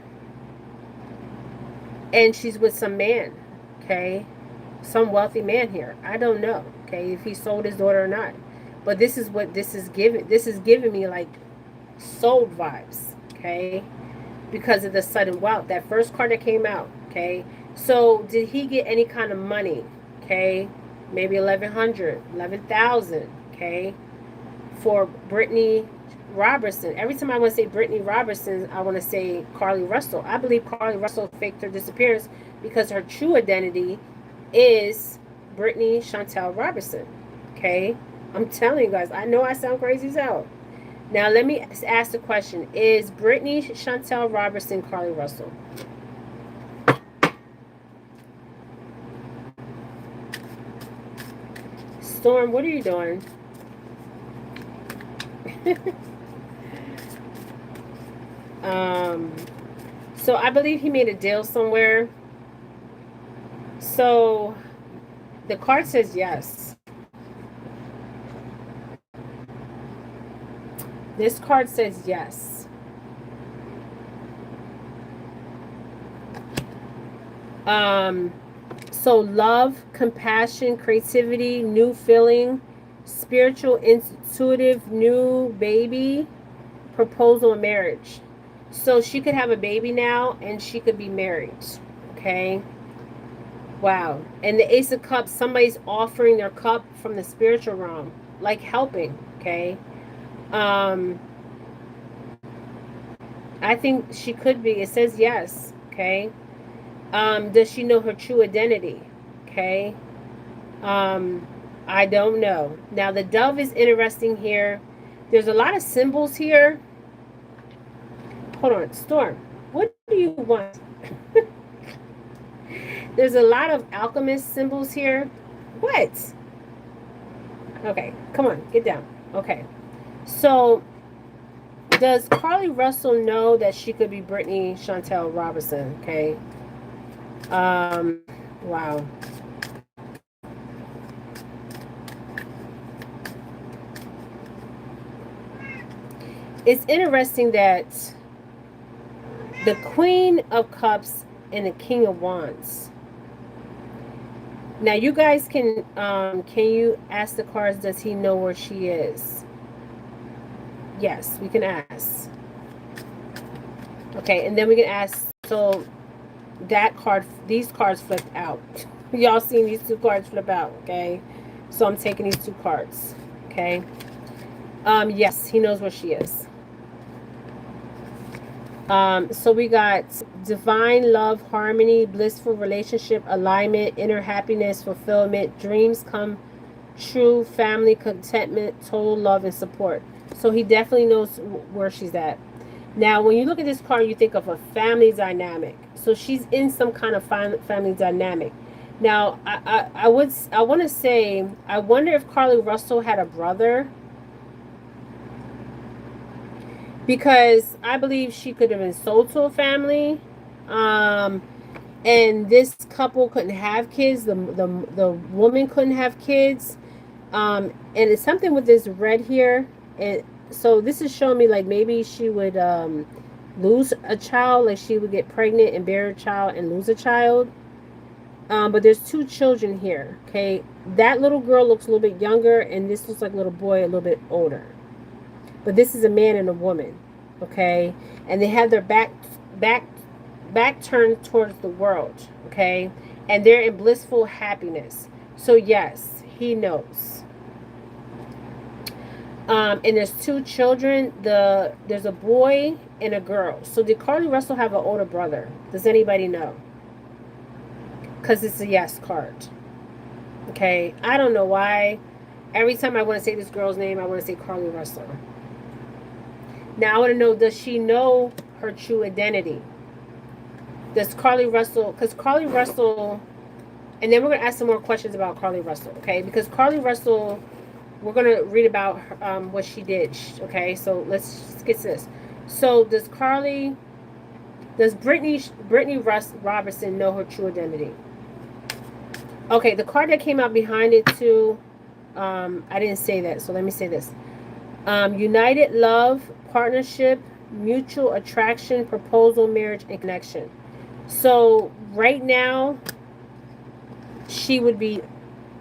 she's with some man, okay? Some wealthy man here. I don't know, okay, if he sold his daughter or not. But this is what this is giving. This is giving me like sold vibes, okay? Because of the sudden wealth. That first card that came out, okay? So did he get any kind of money, okay? Maybe 1,100, 11,000, okay? For Brittany Robertson. Every time I want to say Brittany Robertson, I want to say Carlee Russell. I believe Carlee Russell faked her disappearance because her true identity is Brittany Chantel Robertson, okay? I'm telling you guys, I know I sound crazy as hell. Now let me ask the question: is Brittany Chantel Robertson Carlee Russell? Storm, what are you doing? um, so I believe he made a deal somewhere. So the card says yes. This card says yes. So love, compassion, creativity, new feeling, spiritual, intuitive, new baby, proposal, and marriage. So she could have a baby now and she could be married. Okay. Wow. And the Ace of Cups, somebody's offering their cup from the spiritual realm, like helping. Okay. Um, I think she could be. It says yes. Okay. Does she know her true identity? Okay. Um, I don't know. Now the dove is interesting here. There's a lot of symbols here. Hold on, Storm. What do you want? There's a lot of alchemist symbols here. What? Okay, come on, get down. Okay. So does Carlee Russell know that she could be Brittany Chantel Robertson? Okay. Wow. It's interesting that the Queen of Cups and the King of Wands. Now you guys can you ask the cards, does he know where she is? Yes, we can ask. Okay, and then we can ask, so that card, these cards flipped out. Y'all seen these two cards flip out, okay? So I'm taking these two cards, okay? Yes, he knows where she is. So we got divine love, harmony, blissful relationship, alignment, inner happiness, fulfillment, dreams come true, family, contentment, total love and support. So he definitely knows where she's at. Now, when you look at this card, you think of a family dynamic. So she's in some kind of family dynamic. Now, I want to say, I wonder if Carlee Russell had a brother, because I believe she could have been sold to a family, and this couple couldn't have kids. The woman couldn't have kids, and it's something with this red here. And so this is showing me like maybe she would lose a child, like she would get pregnant and bear a child and lose a child. But there's two children here. Okay, that little girl looks a little bit younger, and this looks like a little boy a little bit older. But this is a man and a woman, okay? And they have their back turned towards the world, okay? And they're in blissful happiness. So yes, he knows. And there's two children. There's a boy and a girl. So did Carlee Russell have an older brother? Does anybody know? Because it's a yes card. Okay, I don't know why. Every time I want to say this girl's name, I want to say Carlee Russell. Now I want to know, does she know her true identity? Does Carlee Russell, because Carlee Russell, and then we're going to ask some more questions about Carlee Russell, okay? Because Carlee Russell, we're going to read about what she did, okay? So let's get to this. So does Brittany Robertson know her true identity? Okay, the card that came out behind it too, I didn't say that, so let me say this. United love, partnership, mutual attraction, proposal, marriage, and connection. So right now, she would be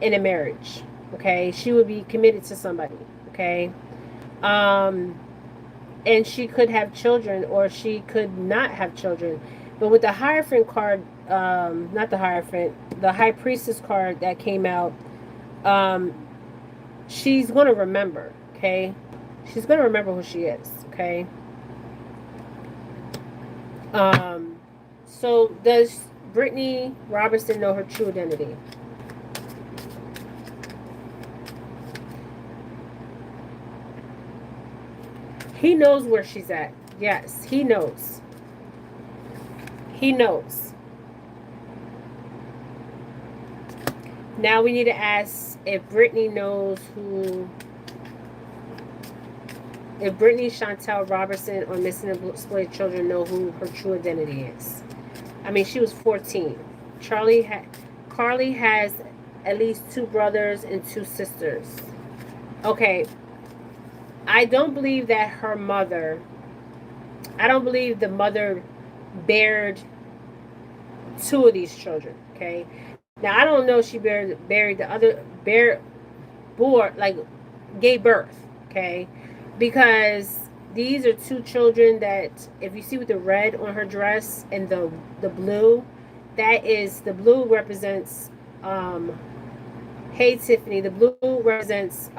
in a marriage, okay? She would be committed to somebody, okay? And she could have children, or she could not have children. But with the Hierophant card, not the Hierophant, the High Priestess card that came out, she's going to remember, okay? She's going to remember who she is, okay? So does Brittany Robertson know her true identity? He knows where she's at. Yes, he knows. He knows. Now we need to ask if Brittany knows who, if Brittany, Chantel Robertson, or Missing and Exploited Children know who her true identity is. I mean, she was 14. Carlee has at least 2 brothers and 2 sisters. Okay, I don't believe that her mother, I don't believe the mother bared 2 of these children, okay? Now, I don't know if she buried the other, like, gave birth, okay? Because these are 2 children that, if you see with the red on her dress and the blue, that is, the blue represents, hey, Tiffany, the blue represents,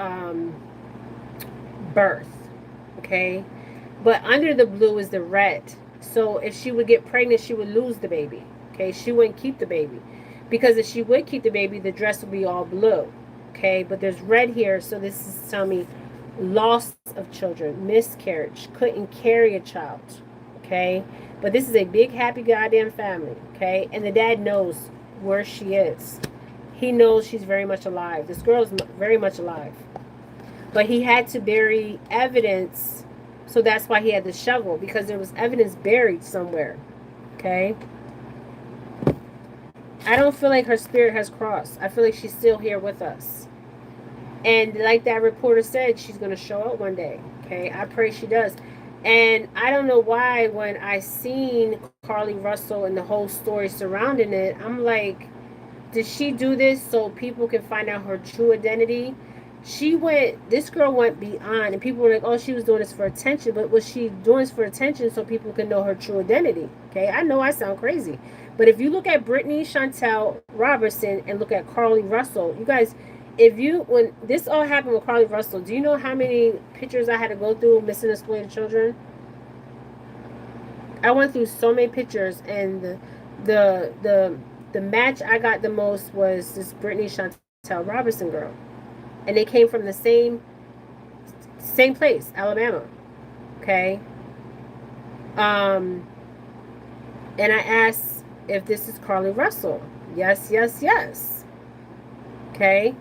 birth, okay? But under the blue is the red. So if she would get pregnant, she would lose the baby, okay? She wouldn't keep the baby. Because if she would keep the baby, the dress would be all blue, okay? But there's red here, so this is telling me loss of children, miscarriage, couldn't carry a child, okay? But this is a big, happy, goddamn family, okay? And the dad knows where she is. He knows she's very much alive. This girl is very much alive. But he had to bury evidence, so that's why he had the shovel, because there was evidence buried somewhere, okay? I don't feel like her spirit has crossed. I feel like she's still here with us. And like that reporter said, she's going to show up one day. Okay, I pray she does. And I don't know why when I seen Carlee Russell and the whole story surrounding it, I'm like, did she do this so people can find out her true identity? This girl went beyond, and people were like, oh, she was doing this for attention. But was she doing this for attention so people can know her true identity? Okay, I know I sound crazy. But if you look at Brittany Chantel Robertson and look at Carlee Russell, you guys, when this all happened with Carlee Russell, do you know how many pictures I had to go through missing and exploited children? I went through so many pictures, and the match I got the most was this Brittany Chantel Robertson girl. And they came from the same place, Alabama. Okay. And I asked if this is Carlee Russell. Yes, yes, yes. Okay.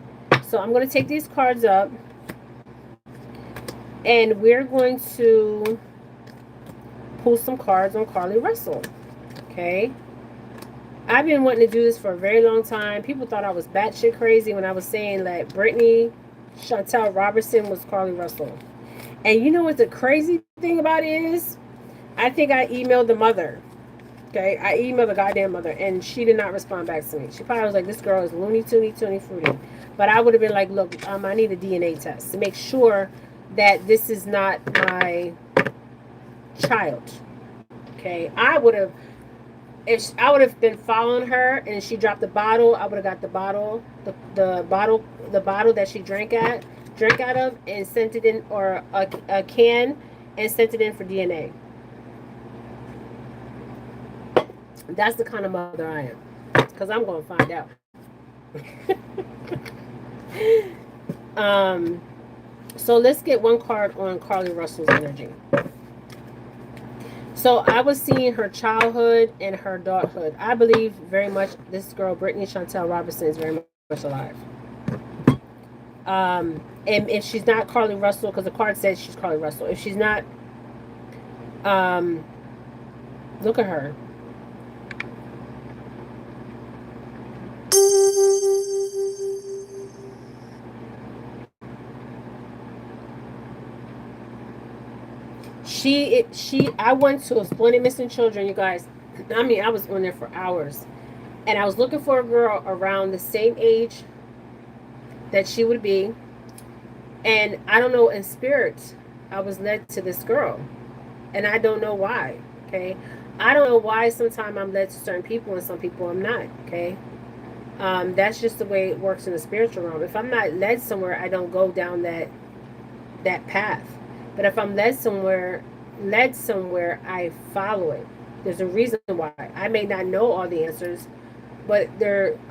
So I'm going to take these cards up, and we're going to pull some cards on Carlee Russell. Okay. I've been wanting to do this for a very long time. People thought I was batshit crazy when I was saying that Brittany Chantel Robertson was Carlee Russell. And you know what the crazy thing about it is? I think I emailed the mother. Okay, I emailed the goddamn mother, and she did not respond back to me. She probably was like, this girl is loony, toony, fruity. But I would have been like, look, I need a DNA test to make sure that this is not my child. Okay, I would have been following her, and she dropped the bottle, I would have got the bottle, the bottle that she drank out of, and sent it in, or a can, and sent it in for DNA. That's the kind of mother I am, because I'm going to find out. So let's get one card on Carlee Russell's energy. So I was seeing her childhood and her adulthood. I believe very much this girl, Brittany Chantel Robertson, is very much alive. And if she's not Carlee Russell, because the card says she's Carlee Russell. If she's not, look at her. I went to Exploited Missing Children, you guys. I mean, I was on there for hours. And I was looking for a girl around the same age that she would be. And I don't know, in spirit, I was led to this girl. And I don't know why, okay? I don't know why sometimes I'm led to certain people and some people I'm not, okay? That's just the way it works in the spiritual realm. If I'm not led somewhere, I don't go down that path. But if I'm led somewhere, I follow it. There's a reason why. I may not know all the answers, but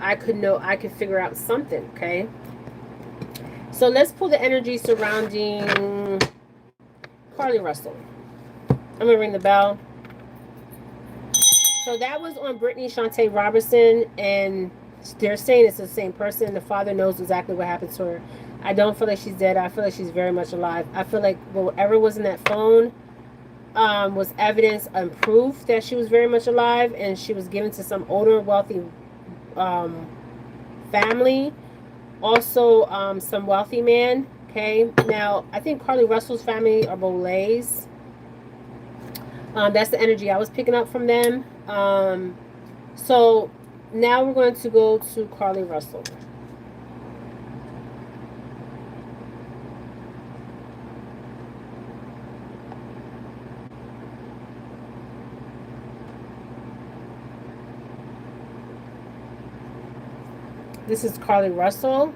I could figure out something, okay? So let's pull the energy surrounding Carlee Russell. I'm gonna ring the bell. So that was on Brittany Shante Robertson, and they're saying it's the same person. The father knows exactly what happened to her. I don't feel like she's dead. I feel like she's very much alive. I feel like whatever was in that phone was evidence and proof that she was very much alive, and she was given to some older, wealthy family. Also, some wealthy man. Okay, now I think Carlee Russell's family are Bolays. That's the energy I was picking up from them. So now we're going to go to Carlee Russell. This is Carlee Russell.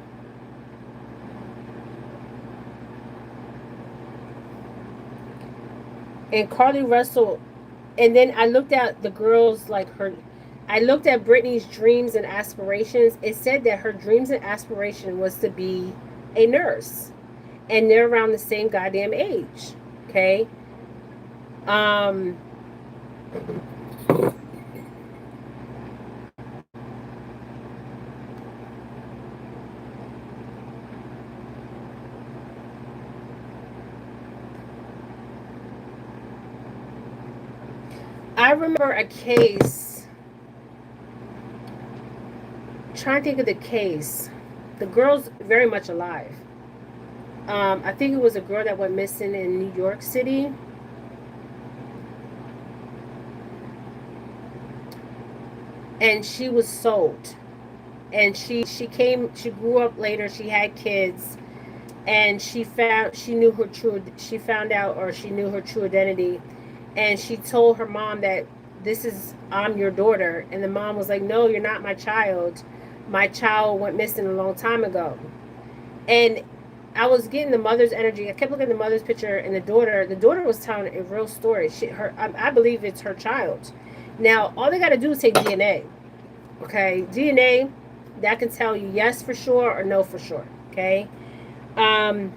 And Carlee Russell, and then I looked at the girls, like her, I looked at Brittany's dreams and aspirations. It said that her dreams and aspiration was to be a nurse. And they're around the same goddamn age. Okay? I remember a case. Trying to think of the case. The girl's very much alive. I think it was a girl that went missing in New York City. And she was sold. And she grew up later, she had kids, and she knew her true identity. And she told her mom that I'm your daughter. And the mom was like, no, you're not my child. My child went missing a long time ago. And I was getting the mother's energy. I kept looking at the mother's picture and the daughter. The daughter was telling a real story. I believe it's her child. Now, all they got to do is take DNA. Okay? DNA, that can tell you yes for sure or no for sure. Okay? And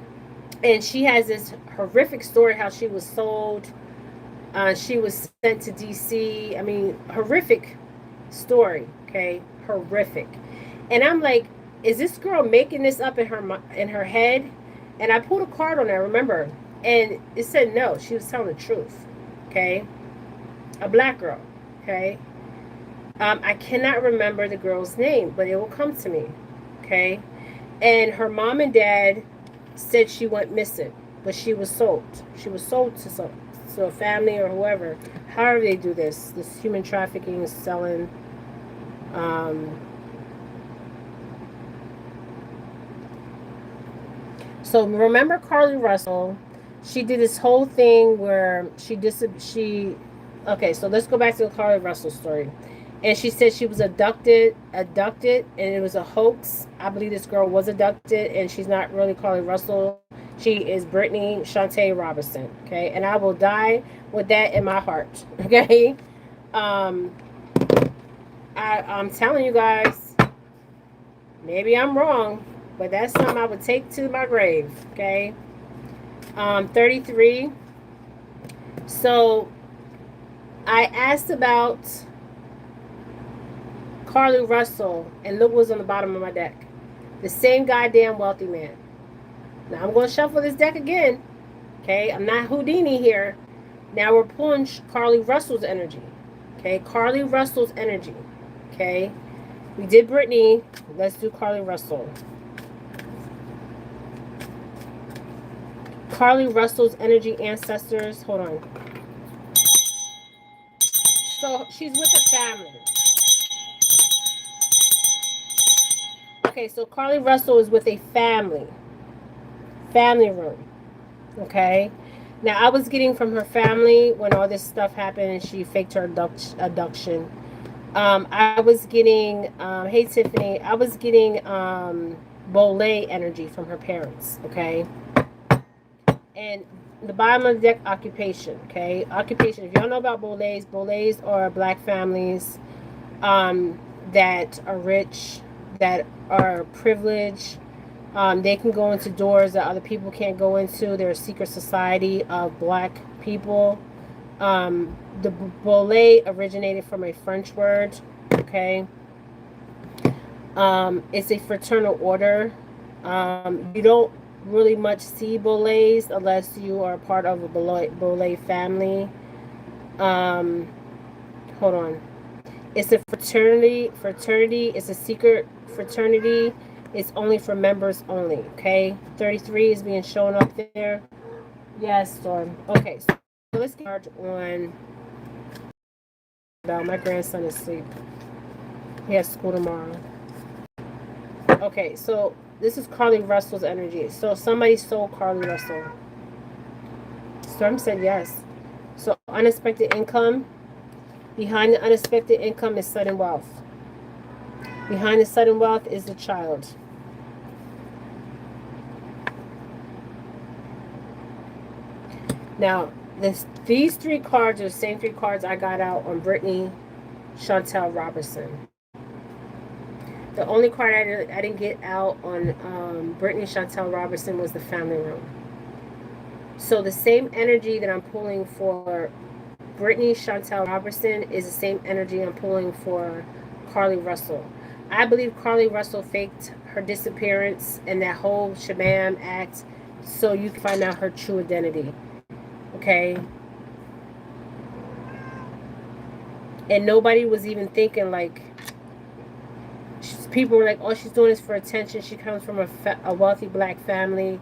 she has this horrific story how she was sold. She was sent to D.C. I mean, horrific story, okay? Horrific. And I'm like, is this girl making this up in her head? And I pulled a card on her, remember? And it said no. She was telling the truth, okay? A black girl, okay? I cannot remember the girl's name, but it will come to me, okay? And her mom and dad said she went missing, but she was sold. She was sold to a family or whoever, however they do this human trafficking, selling. So remember Carlee Russell, she did this whole thing where okay, so let's go back to the Carlee Russell story. And she said she was abducted, and it was a hoax. I believe this girl was abducted, and she's not really Carlee Russell. She is Brittany Shante Robertson, okay? And I will die with that in my heart, okay? I'm telling you guys, maybe I'm wrong, but that's something I would take to my grave, okay? 33. So I asked about Carlee Russell, and look what's on the bottom of my deck. The same goddamn wealthy man. Now I'm going to shuffle this deck again. Okay, I'm not Houdini here. Now we're pulling Carlee Russell's energy. Okay, Carlee Russell's energy. Okay, we did Brittany. Let's do Carlee Russell. Carlee Russell's energy, ancestors. Hold on. So she's with her family. Okay, so Carlee Russell is with a family room. Okay, now I was getting from her family when all this stuff happened and she faked her abduction. I was getting hey Tiffany, I was getting Bolay energy from her parents. Okay, and the bottom of the deck, occupation. Okay, occupation. If y'all know about Bolays are black families that are rich, that are privileged, They can go into doors that other people can't go into. They're a secret society of black people. The Bolé originated from a French word. Okay. It's a fraternal order. You don't really much see Bolés unless you are part of a Bolé family. Um, hold on. It's a fraternity. Fraternity. It's a secret fraternity. It's only for members only. Okay. 33 is being shown up there. Yes, Storm. Okay. So let's get on. My grandson is asleep. He has school tomorrow. Okay, so this is Carlee Russell's energy. So somebody stole Carlee Russell. Storm said yes. So unexpected income. Behind the unexpected income is sudden wealth. Behind the sudden wealth is the child. Now, these three cards are the same three cards I got out on Brittany Chantel Robertson. The only card I didn't get out on Brittany Chantel Robertson was the family room. So the same energy that I'm pulling for Brittany Chantel Robertson is the same energy I'm pulling for Carlee Russell. I believe Carlee Russell faked her disappearance and that whole shabam act so you can find out her true identity. Okay? And nobody was even thinking like, people were like, oh, she's doing this for attention. She comes from a wealthy black family.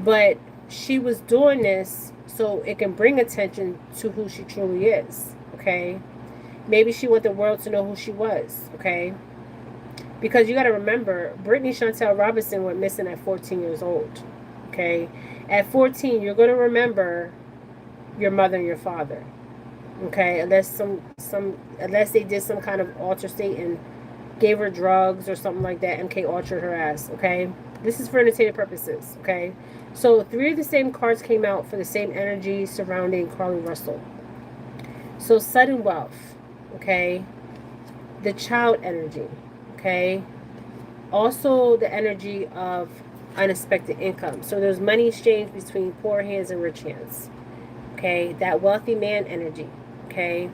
But she was doing this so it can bring attention to who she truly is. Okay? Maybe she wanted the world to know who she was. Okay? Because you got to remember, Brittany Chantel Robinson went missing at 14 years old. Okay? At 14, you're going to remember your mother and your father. Okay? Unless unless they did some kind of alter state and gave her drugs or something like that. MK Ultra her ass. Okay, this is for entertainment purposes. Okay, so 3 of the same cards came out for the same energy surrounding Carlee Russell. So sudden wealth. Okay, the child energy. Okay, also the energy of unexpected income. So there's money exchange between poor hands and rich hands. Okay, that wealthy man energy. Okay,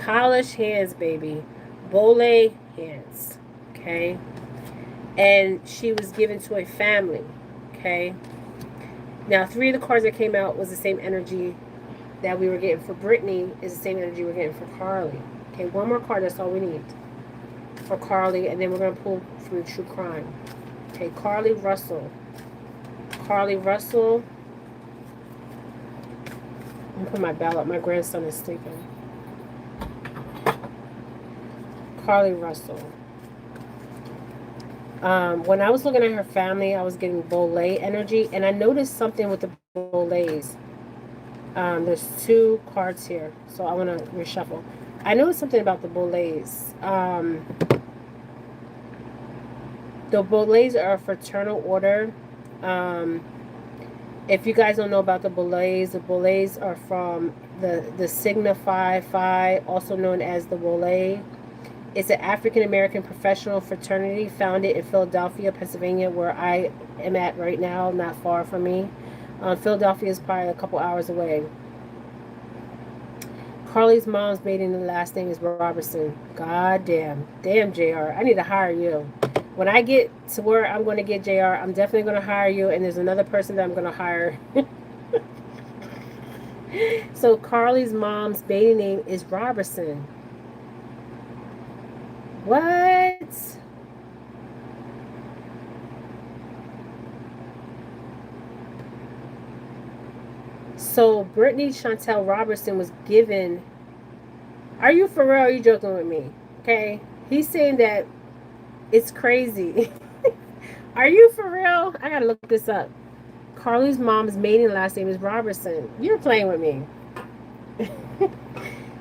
polished hands, baby. Bolé hands. Okay, and she was given to a family. Okay, now 3 of the cards that came out was the same energy that we were getting for Brittany, is the same energy we're getting for Carlee. Okay, one more card, that's all we need for Carlee, and then we're going to pull through true crime. Okay, Carlee Russell. Carlee Russell. I'm going to put my bell up. My grandson is sleeping. Carlee Russell. When I was looking at her family, I was getting Bolé energy, and I noticed something with the Bolés. There's 2 cards here, so I want to reshuffle. I noticed something about the Bolés. The Bolés are a fraternal order. If you guys don't know about the Bolés are from the Sigma Phi, also known as the Bolé. It's an African-American professional fraternity founded in Philadelphia, Pennsylvania, where I am at right now, not far from me. Philadelphia is probably a couple hours away. Carlee's mom's maiden last name is Robertson. God damn. Damn, JR. I need to hire you. When I get to where I'm going to get JR, I'm definitely going to hire you, and there's another person that I'm going to hire. So Carlee's mom's maiden name is Robertson. What? So Brittany Chantel Robertson was given. Are you for real? Or are you joking with me? Okay. He's saying that it's crazy. Are you for real? I gotta look this up. Carlee's mom's maiden last name is Robertson. You're playing with me.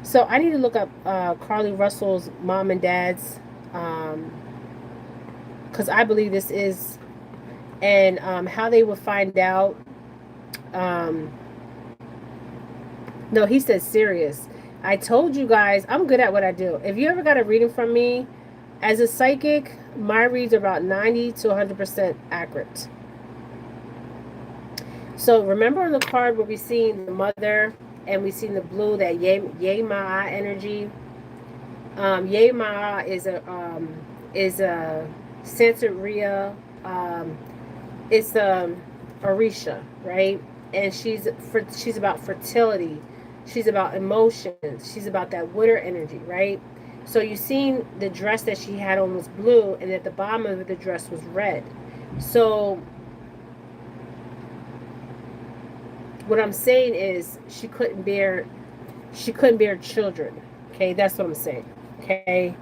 So I need to look up Carlee Russell's mom and dad's, because I believe this is, and how they would find out. No, he said serious. I told you guys I'm good at what I do. If you ever got a reading from me as a psychic, My reads are about 90 to 100% accurate. So remember on the card where we seen the mother and we seen the blue, that Ye Ma'a energy. Ye Ma'a is a Santeria. It's Orisha, right? And she's about fertility. She's about emotions. She's about that water energy, right? So you seen the dress that she had on was blue, and at the bottom of the dress was red. So what I'm saying is she couldn't bear children. Okay, that's what I'm saying. Okay,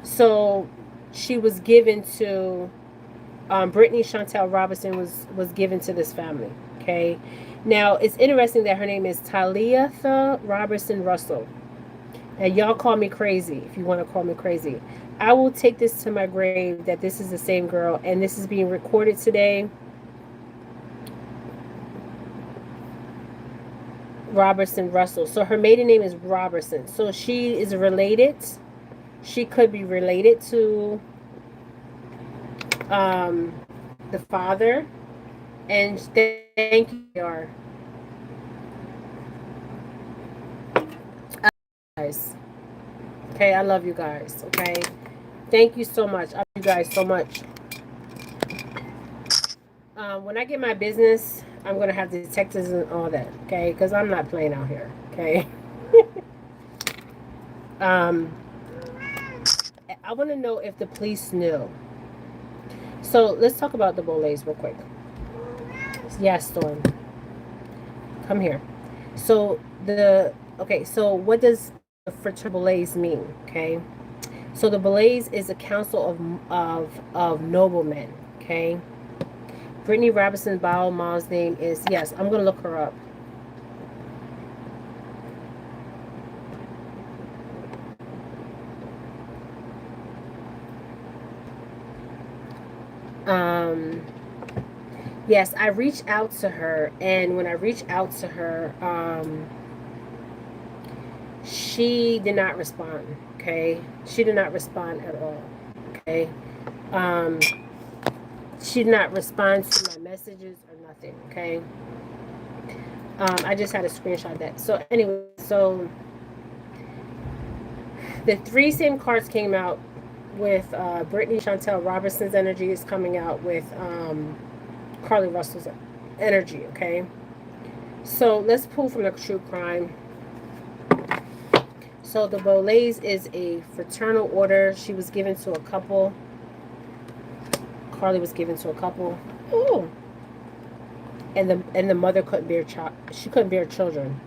so she was given to Brittany Chantel Robinson was given to this family. Okay, now it's interesting that her name is Taliatha Robertson Russell. Now y'all call me crazy if you want to call me crazy. I will take this to my grave that this is the same girl, and this is being recorded today. Robertson Russell. So her maiden name is Robertson. So she is related. She could be related to the father. And thank you, guys. Okay, I love you guys. Okay, thank you so much. I love you guys so much. When I get my business, I'm gonna have detectives and all that. Okay, because I'm not playing out here. Okay. um, I want to know if the police knew. So let's talk about the Boleys real quick. Yes, Storm. Come here. So so what does the fraternal Boleys mean? Okay. So the Boleys is a council of noblemen. Okay. Brittany Robinson's bio mom's name is, yes, I'm gonna look her up. Yes, I reached out to her, and when I reached out to her, she did not respond. Okay, she did not respond at all. Okay, um, she did not respond to my messages or nothing. Okay, I just had a screenshot of that. So anyway, so the three same cards came out with Brittany Chantel Robertson's energy is coming out with Carlee Russell's energy. Okay, so let's pull from the true crime. So the Boleys is a fraternal order. She was given to a couple. Carlee was given to a couple. Ooh. And the mother couldn't bear she couldn't bear children.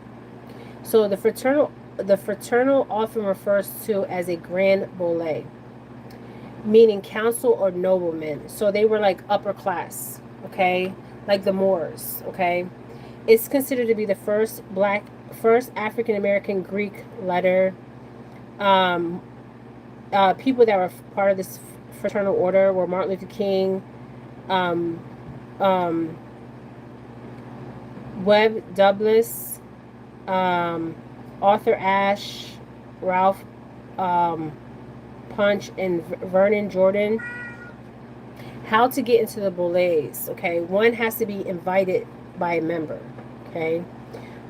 So the fraternal often refers to as a grand Boley, meaning council or noblemen. So they were like upper class, okay, like the Moors, okay. It's considered to be the first African American Greek letter. People that were part of this fraternal order were Martin Luther King, um, um, Webb Douglas, Arthur Ashe, Ralph Punch, and Vernon Jordan. How to get into the Boleys? Okay, one has to be invited by a member. Okay,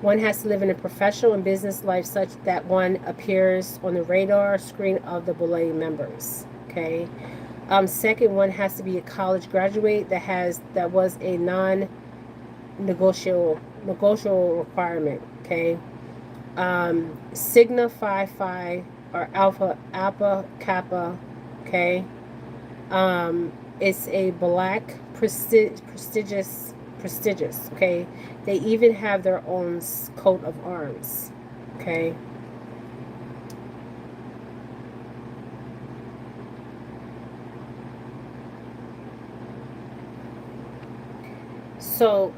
one has to live in a professional and business life such that one appears on the radar screen of the Boley members. Okay. Second, one has to be a college graduate that was a non-negotiable requirement. Okay. Sigma Phi Phi or Alpha Kappa. Okay. It's a black prestigious. Okay. They even have their own coat of arms. Okay. So,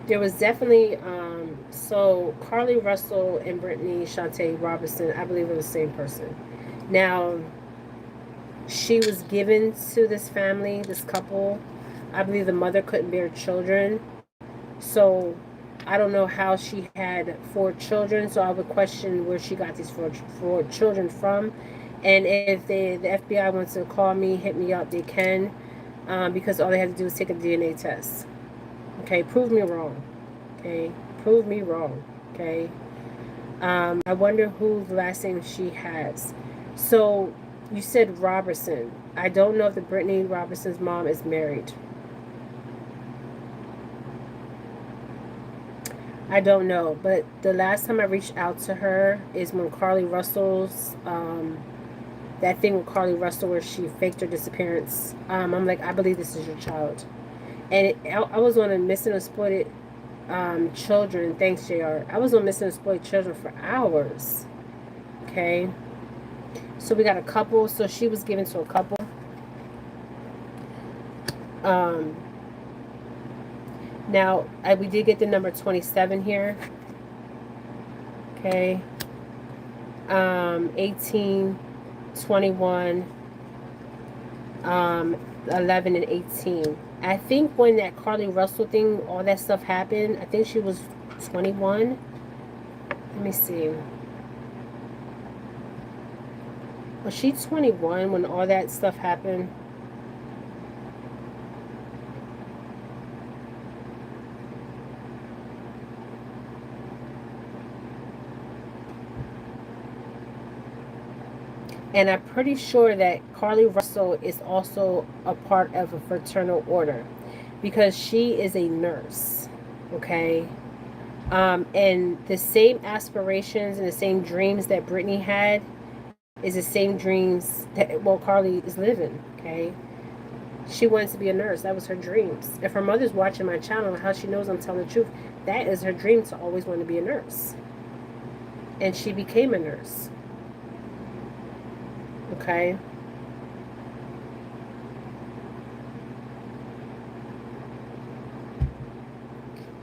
there was definitely, so Carlee Russell and Brittany Shante Robinson, I believe, are the same person. Now, she was given to this family, this couple. I believe the mother couldn't bear children. So, I don't know how she had 4 children, so I would question where she got these four children from. And if the FBI wants to call me, hit me up, they can, because all they have to do is take a DNA test. Okay, prove me wrong. Okay, prove me wrong. Okay. I wonder who the last name she has. So you said Robertson. I don't know if the Brittany Robertson's mom is married. I don't know, but the last time I reached out to her is when Carlee Russell's that thing with Carlee Russell where she faked her disappearance. I'm like, I believe this is your child, and I was on a missing or exploited children. Thanks, JR. I was on missing and exploited children for hours. Okay, so we got a couple. So she was given to a couple. Now we did get the number 27 here. Okay. 18, 21, 11, and 18. I think when that Carlee Russell thing, all that stuff happened, I think she was 21. Let me see. Was she 21 when all that stuff happened? And I'm pretty sure that Carlee Russell is also a part of a fraternal order because she is a nurse. Okay. And the same aspirations and the same dreams that Brittany had is the same dreams that, Carlee is living. Okay. She wants to be a nurse. That was her dreams. If her mother's watching my channel, how she knows I'm telling the truth, that is her dream, to always want to be a nurse. And she became a nurse. Okay.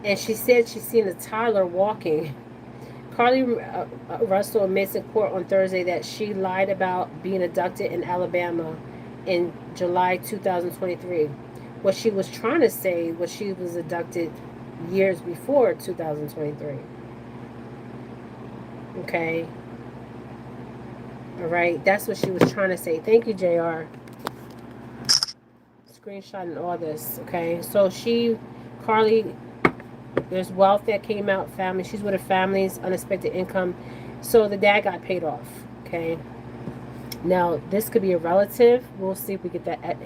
And she said she's seen a toddler walking. Carlee Russell admits in court on Thursday that she lied about being abducted in Alabama in July 2023. What she was trying to say was she was abducted years before 2023. Okay. All right, that's what she was trying to say. Thank you, JR. Screenshotting all this. Okay, so Carlee, there's wealth that came out, family. She's with her family's unexpected income. So the dad got paid off. Okay. Now this could be a relative. We'll see if we get that,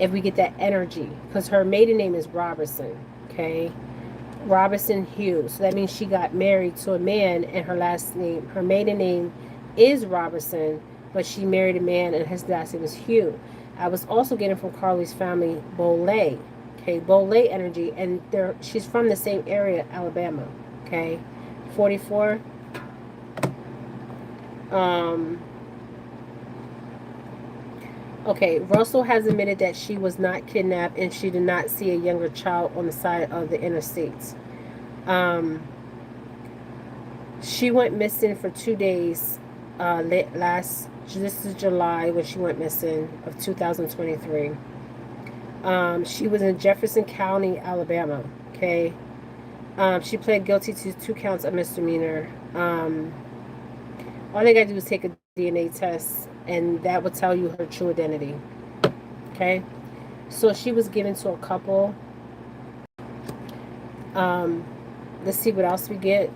if we get that energy, because her maiden name is Robertson. Okay. Robertson Hughes. So that means she got married to a man, and her maiden name is Robertson, but she married a man and his last name is Hugh. I was also getting from Carlee's family Bolay. Okay, Bolay energy, and she's from the same area, Alabama. Okay, 44. Okay, Russell has admitted that she was not kidnapped and she did not see a younger child on the side of the interstates. She went missing for 2 days. This is July when she went missing of 2023. She was in Jefferson County, Alabama. Okay. She pled guilty to 2 counts of misdemeanor. All they gotta do is take a DNA test, and that will tell you her true identity. Okay. So she was given to a couple. Let's see what else we get.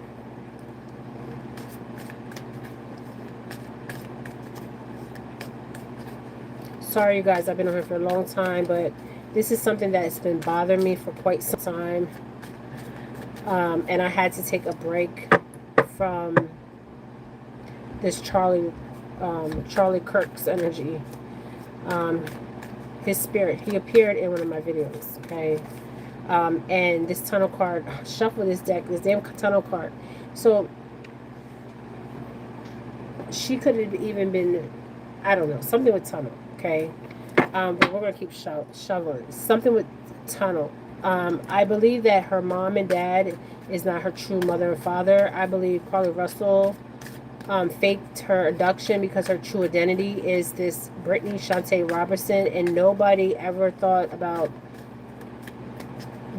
Sorry, you guys, I've been on here for a long time, but this is something that has been bothering me for quite some time. And I had to take a break from this Charlie Kirk's energy. His spirit. He appeared in one of my videos, okay? And this tunnel card, shuffle this deck, this damn tunnel card. So she could have even been, I don't know, something with tunnel. Okay, but we're gonna keep shoveling. Something with tunnel. I believe that her mom and dad is not her true mother and father. I believe Carlee Russell faked her abduction because her true identity is this Brittany Shante Robertson, and nobody ever thought about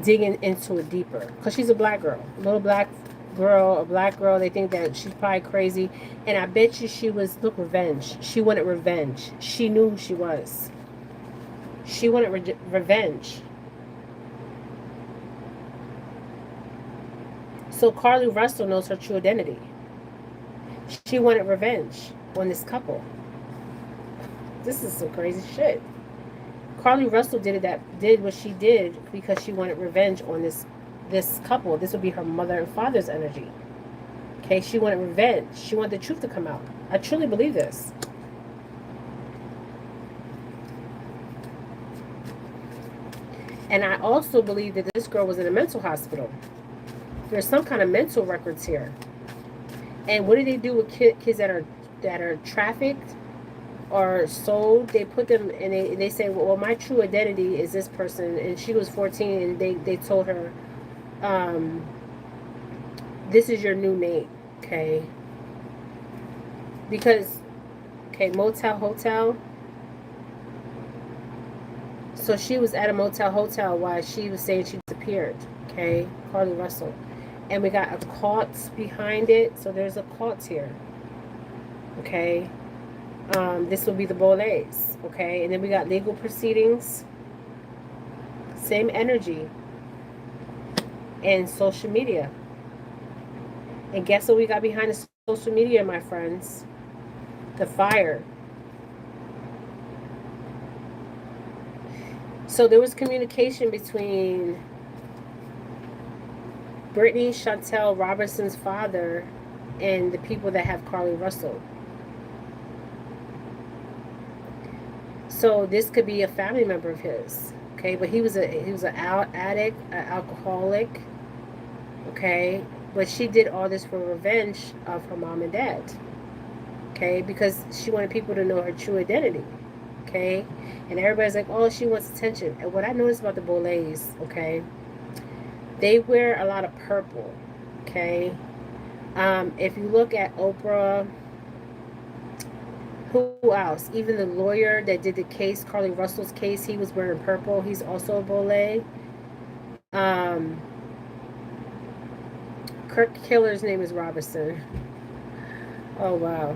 digging into it deeper, because she's a black girl, a little black girl, a black girl. They think that she's probably crazy, and I bet you she was, look, revenge. She wanted revenge. She knew who she was. She wanted revenge. So Carlee Russell knows her true identity. She wanted revenge on this couple. This is some crazy shit. Carlee Russell did what she did because she wanted revenge on this couple. This would be her mother and father's energy. Okay, she wanted revenge. She wanted the truth to come out. I truly believe this. And I also believe that this girl was in a mental hospital. There's some kind of mental records here. And what do they do with kids that are trafficked or sold? They put them, and they say, well, my true identity is this person. And she was 14, and they told her, this is your new name, okay? Because, okay, motel, hotel. So she was at a motel, hotel while she was saying she disappeared, okay? Carlee Russell. And we got a cult behind it. So there's a cult here, okay? This will be the Boles, okay? And then we got legal proceedings. Same energy. And social media. And guess what we got behind the social media, my friends? The fire. So there was communication between Brittany Chantel Robertson's father and the people that have Carlee Russell. So this could be a family member of his, okay? But he was an addict, an alcoholic, okay? But she did all this for revenge of her mom and dad, okay? Because she wanted people to know her true identity, okay? And everybody's like, oh, she wants attention. And what I noticed about the Boles, okay, they wear a lot of purple, okay? If you look at Oprah, who else? Even the lawyer that did the case, Carlee Russell's case, he was wearing purple. He's also a Bole. Kirk Killer's name is Robertson. Oh, wow.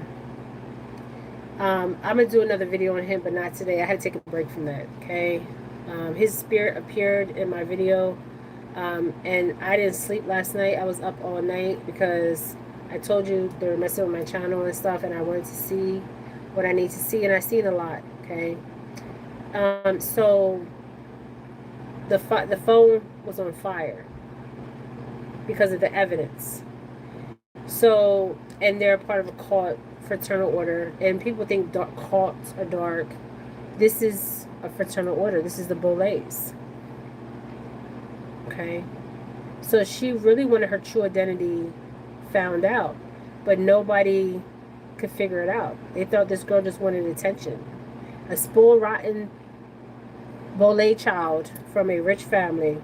I'm going to do another video on him, but not today. I had to take a break from that, okay? His spirit appeared in my video, and I didn't sleep last night. I was up all night because I told you they were messing with my channel and stuff, and I wanted to see what I need to see, and I seen a lot, okay? So the phone was on fire because of the evidence. So, and they're part of a cult fraternal order, and people think cults are dark. This is a fraternal order. This is the Boles. Okay? So she really wanted her true identity found out, but nobody could figure it out. They thought this girl just wanted attention. A spoiled, rotten Bole child from a rich family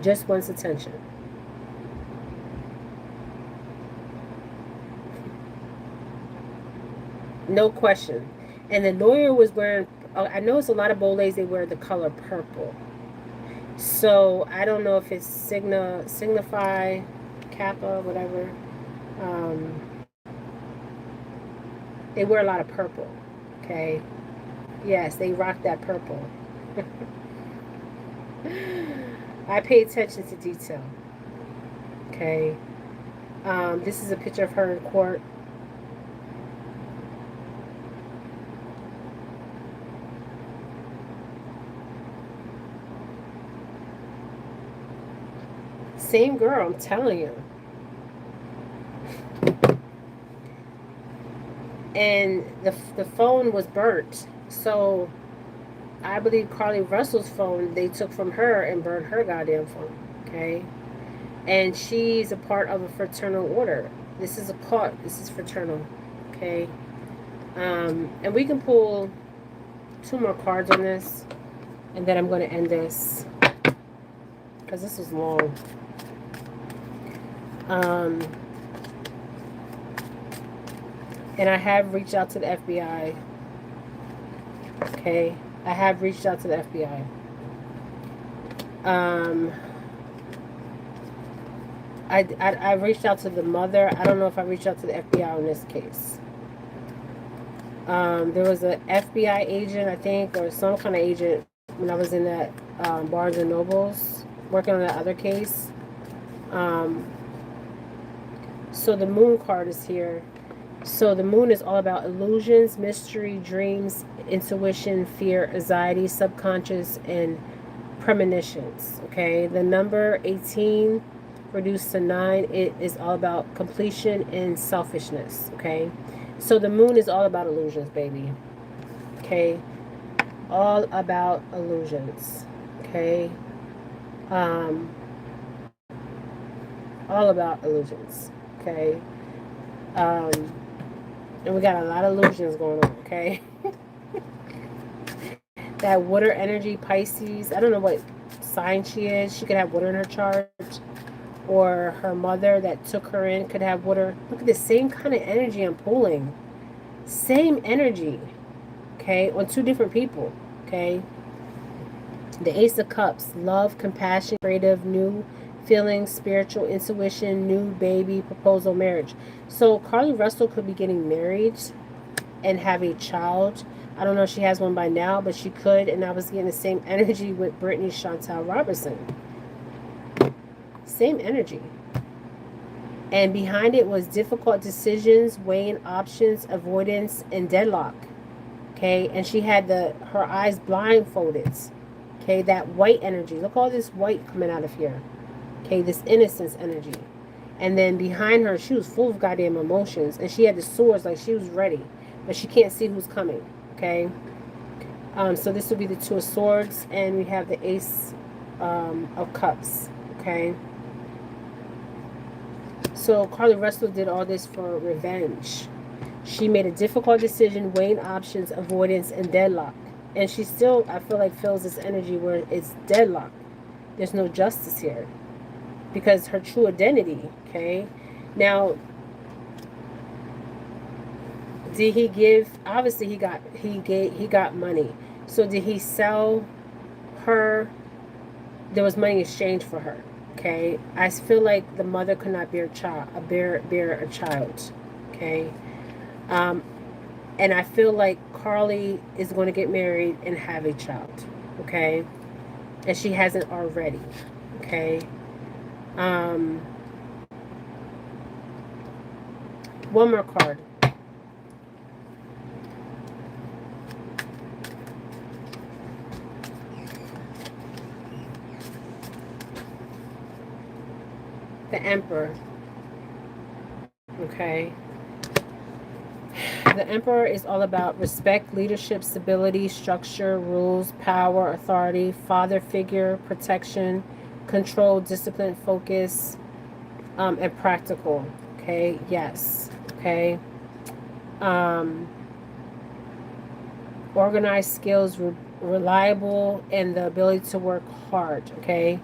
just wants attention. No question. And the lawyer was wearing, I know it's a lot of Boles, they wear the color purple. So I don't know if it's Signify, Kappa, whatever. They wear a lot of purple. Okay. Yes, they rock that purple. I pay attention to detail. Okay. This is a picture of her in court. Same girl, I'm telling you. And the phone was burnt. So I believe Carlee Russell's phone they took from her and burned her goddamn phone. Okay? And she's a part of a fraternal order. This is a cult. This is fraternal. Okay? And we can pull 2 more cards on this. And then I'm going to end this. Because this is long. And I have reached out to the FBI. Okay? I have reached out to the FBI. Um, I reached out to the mother. I don't know if I reached out to the FBI on this case. There was an FBI agent, I think, or some kind of agent when I was in that Barnes and Nobles working on that other case. Um, so the moon card is here. So the moon is all about illusions, mystery, dreams, intuition, fear, anxiety, subconscious, and premonitions. Okay, the number 18 reduced to 9, it is all about completion and selfishness. Okay, so the moon is all about illusions, baby. Okay, all about illusions. Okay, um, all about illusions. Okay, um, and we got a lot of illusions going on. Okay. That water energy, Pisces, I don't know what sign she is. She could have water in her chart. Or her mother that took her in could have water. Look at the same kind of energy I'm pulling. Same energy. Okay, on two different people. Okay. The Ace of Cups, love, compassion, creative, new feelings, spiritual, intuition, new baby, proposal, marriage. So Carlee Russell could be getting married and have a child. I don't know if she has one by now, but she could. And I was getting the same energy with Brittany Shante Robertson. Same energy. And behind it was difficult decisions, weighing options, avoidance, and deadlock. Okay, and she had her eyes blindfolded. Okay, that white energy. Look, all this white coming out of here. Okay, this innocence energy. And then behind her, she was full of goddamn emotions, and she had the swords, like she was ready, but she can't see who's coming. Okay, so this would be the Two of Swords, and we have the Ace of Cups. Okay. So Carlee Russell did all this for revenge. She made a difficult decision, weighing options, avoidance, and deadlock. And she still, I feel like, feels this energy where it's deadlock. There's no justice here. Because her true identity, okay? Now, did he give, obviously he got money. So did he sell her? There was money exchanged for her. Okay, I feel like the mother could not bear a child, bear a child. Okay, and I feel like Carlee is going to get married and have a child. Okay, and she hasn't already. Okay, one more card. The Emperor. Okay. The Emperor is all about respect, leadership, stability, structure, rules, power, authority, father figure, protection, control, discipline, focus, and practical. Okay. Yes. Okay. Organized skills, reliable, and the ability to work hard. Okay.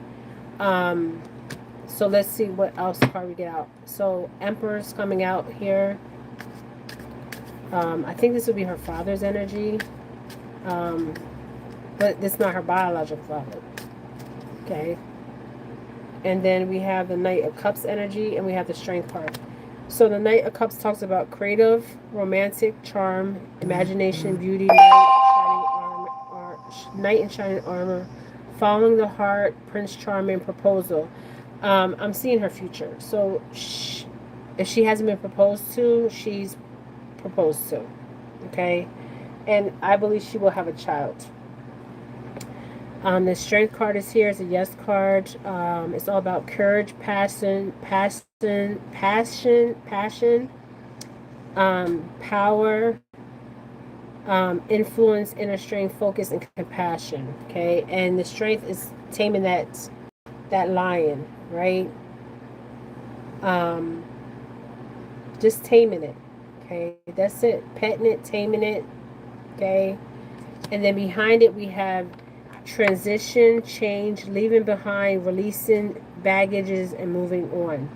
So let's see what else card we get out. So Emperor's coming out here. I think this would be her father's energy. But this is not her biological father. Okay. And then we have the Knight of Cups energy, and we have the Strength card. So the Knight of Cups talks about creative, romantic, charm, imagination, beauty, knight in shining armor, following the heart, Prince Charming, proposal. I'm seeing her future. So if she hasn't been proposed to, she's proposed to. Okay? And I believe she will have a child. The Strength card is here. It's a yes card. It's all about courage, passion, power, influence, inner strength, focus, and compassion. Okay? And the Strength is taming that lion, right? Just taming it. Okay, that's it. Petting it, taming it. Okay, and then behind it we have transition, change, leaving behind, releasing baggages, and moving on.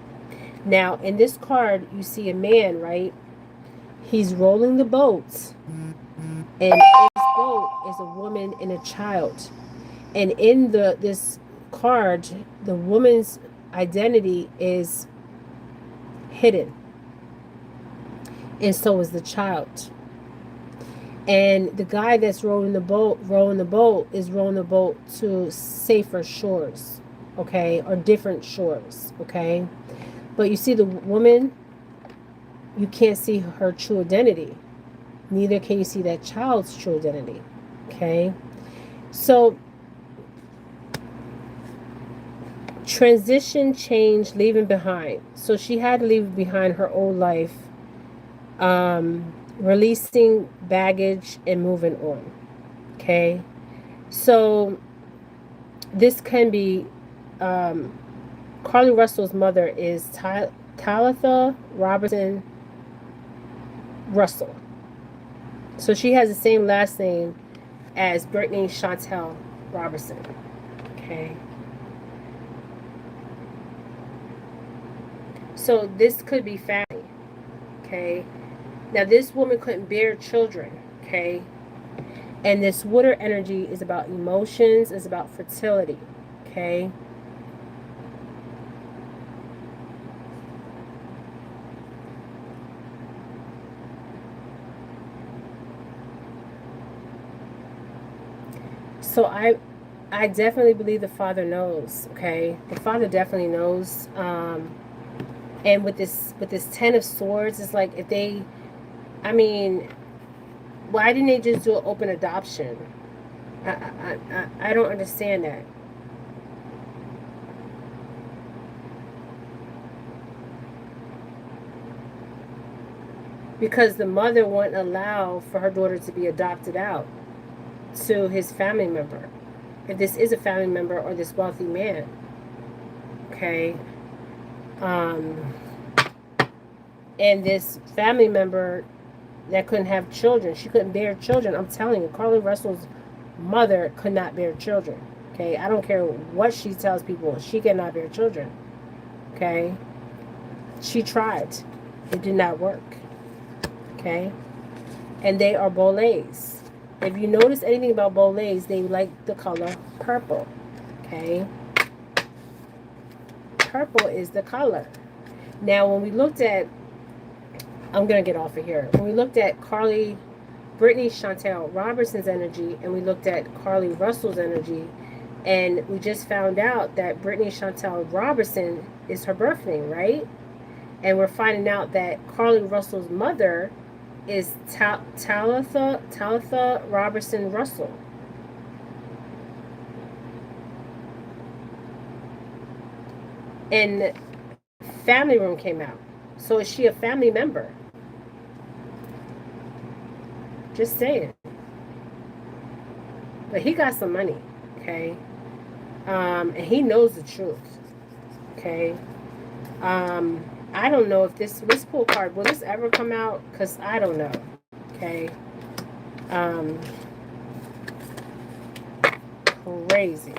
Now, in this card, you see a man, right? He's rolling the boats, and his boat is a woman and a child. And in this card, the woman's identity is hidden, and so is the child. And the guy that's rowing the boat is rowing the boat to safer shores, okay, or different shores, okay. But you see the woman, you can't see her true identity. Neither can you see that child's true identity, okay. So transition, change, leaving behind. So she had to leave behind her old life, releasing baggage and moving on. Okay, so this can be Carlee Russell's mother is Talitha Robertson Russell. So she has the same last name as Brittany Shante Robertson. Okay. So this could be family. Okay. Now this woman couldn't bear children. Okay. And this water energy is about emotions, is about fertility. Okay. So I definitely believe the Father knows. Okay, the Father definitely knows. And with this Ten of Swords, it's like if they, I mean, why didn't they just do an open adoption? I don't understand that. Because the mother wouldn't allow for her daughter to be adopted out to his family member, if this is a family member or this wealthy man. Okay. And this family member that couldn't have children, she couldn't bear children. I'm telling you, Carlee Russell's mother could not bear children. Okay, I don't care what she tells people, she cannot bear children. Okay, she tried, it did not work. Okay, and they are Bolets. If you notice anything about Bolets, they like the color purple. Okay, purple is the color. Now, when we looked at, I'm going to get off of here. When we looked at Brittany Shante Robertson's energy, and we looked at Carlee Russell's energy, and we just found out that Brittany Shante Robertson is her birth name, right? And we're finding out that Carlee Russell's mother is Talitha Robertson Russell. And family room came out. So is she a family member? Just saying. But he got some money, okay? And he knows the truth, okay? I don't know if this pool card, will this ever come out? Because I don't know, okay? Crazy.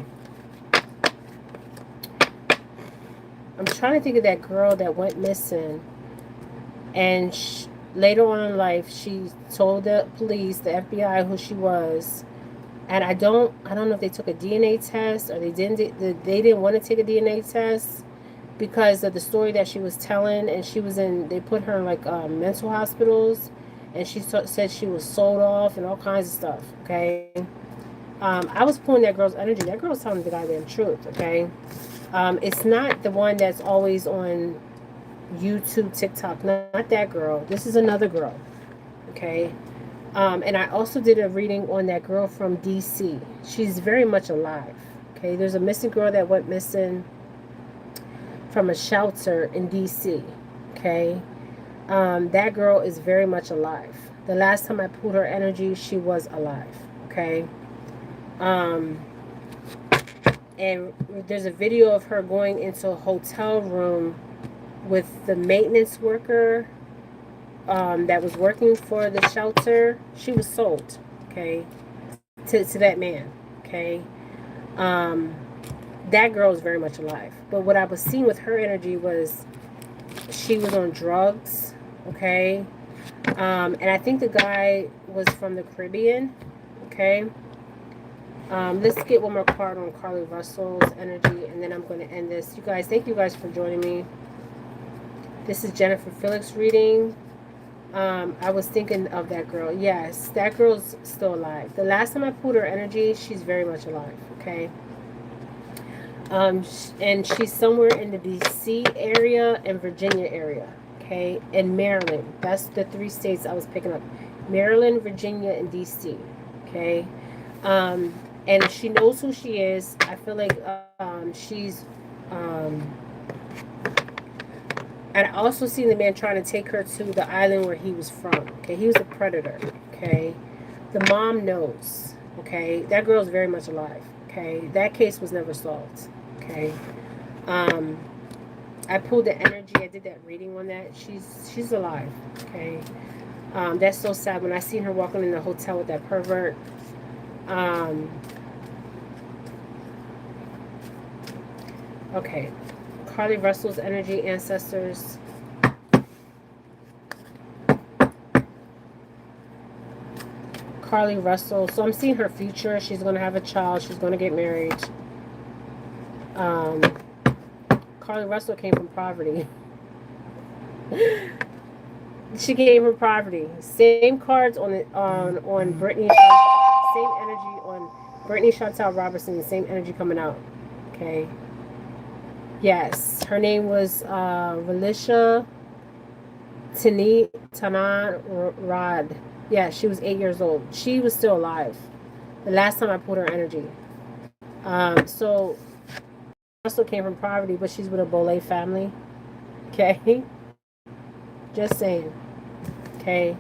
I'm trying to think of that girl that went missing, and later on in life, she told the police, the FBI, who she was. And I don't know if they took a DNA test or they didn't want to take a DNA test because of the story that she was telling. And they put her in like mental hospitals, and she said she was sold off and all kinds of stuff. Okay. I was pulling that girl's energy. That girl's telling the goddamn truth. Okay. It's not the one that's always on YouTube, TikTok. Not that girl. This is another girl. Okay. And I also did a reading on that girl from DC. She's very much alive. Okay. There's a missing girl that went missing from a shelter in DC. Okay. That girl is very much alive. The last time I pulled her energy, she was alive. Okay. And there's a video of her going into a hotel room with the maintenance worker that was working for the shelter. She was sold, okay, to that man, okay. That girl is very much alive. But what I was seeing with her energy was she was on drugs, okay. And I think the guy was from the Caribbean, okay. Let's get one more card on Carlee Russell's energy, and then I'm going to end this. You guys, thank you guys for joining me. This is Jennifer Felix reading. I was thinking of that girl. Yes, that girl's still alive. The last time I pulled her energy, she's very much alive. Okay. And she's somewhere in the DC area and Virginia area. Okay, and Maryland. That's the 3 states I was picking up: Maryland, Virginia, and DC. Okay. And she knows who she is. I feel like she's. And I also seen the man trying to take her to the island where he was from. Okay, he was a predator. Okay, the mom knows. Okay, that girl's very much alive. Okay, that case was never solved. Okay, I pulled the energy. I did that reading on that. She's alive. Okay, that's so sad. When I seen her walking in the hotel with that pervert. Okay, Carlee Russell's energy, ancestors. Carlee Russell. So I'm seeing her future. She's going to have a child. She's going to get married. Carlee Russell came from poverty. She came from poverty. Same cards on Brittany. Same energy on Brittany Chantel Robertson. Same energy coming out. Okay. Yes, her name was Relisha Tanan Rod. Yeah, she was 8 years old. She was still alive the last time I pulled her energy. So Russell came from poverty, but she's with a Bolet family. Okay, just saying. Okay,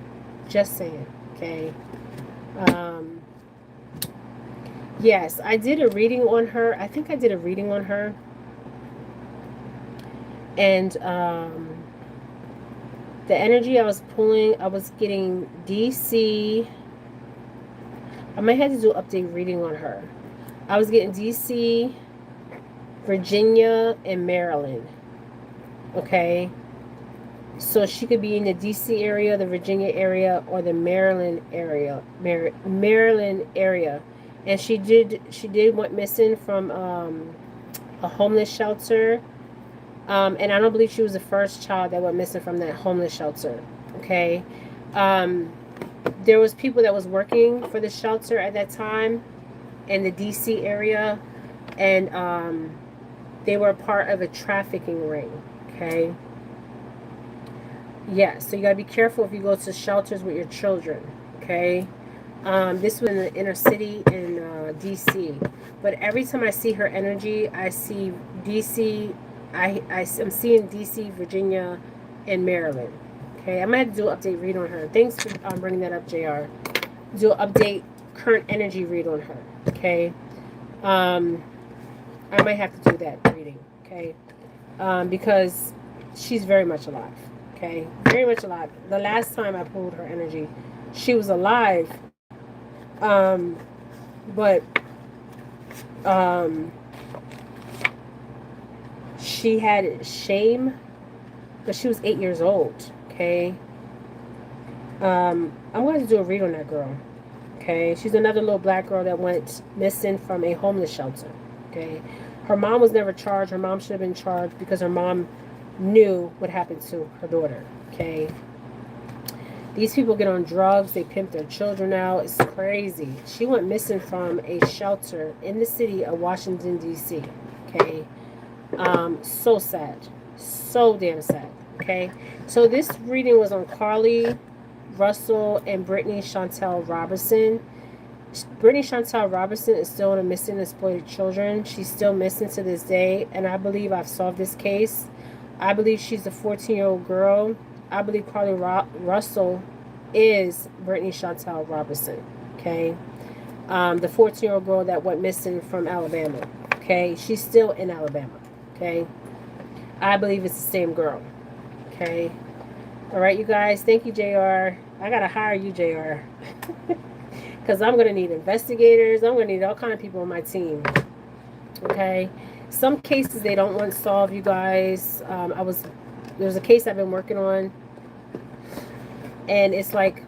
just saying. Okay. Yes, I did a reading on her. I think I did a reading on her. And the energy I was pulling, I was getting DC. I might have to do an update reading on her. I was getting DC, Virginia, and Maryland. Okay. So she could be in the DC area, the Virginia area, or the Maryland area. Maryland area. And she went missing from a homeless shelter. And I don't believe she was the first child that went missing from that homeless shelter. Okay. There was people that was working for the shelter at that time in the DC area, and they were part of a trafficking ring. Okay. Yeah, so you gotta be careful if you go to shelters with your children. Okay. This was in the inner city in DC, but every time I see her energy, I see DC. I'm seeing DC, Virginia, and Maryland. Okay, I'm going to do an update read on her. Thanks for bringing that up, JR. Do an update current energy read on her. Okay. I might have to do that reading. Okay. Because she's very much alive. Okay. Very much alive. The last time I pulled her energy, she was alive. But she had shame, but she was 8 years old. Okay. I'm going to do a read on that girl. Okay. She's another little black girl that went missing from a homeless shelter. Okay. Her mom was never charged. Her mom should have been charged because her mom knew what happened to her daughter. Okay. These people get on drugs. They pimp their children out. It's crazy. She went missing from a shelter in the city of Washington, D.C. Okay. So sad. So damn sad. Okay. So this reading was on Carlee Russell and Brittany Chantel Robertson. Brittany Chantel Robertson is still in a missing exploited children. She's still missing to this day, and I believe I've solved this case. I believe she's a 14-year-old girl. I believe Carlee Russell is Brittany Chantel Robertson. Okay. The 14-year-old girl that went missing from Alabama. Okay. She's still in Alabama. Okay. I believe it's the same girl. Okay. All right, you guys. Thank you, JR. I got to hire you, JR. Because I'm going to need investigators. I'm going to need all kind of people on my team. Okay. Some cases they don't want solved, you guys. There's a case I've been working on. And it's like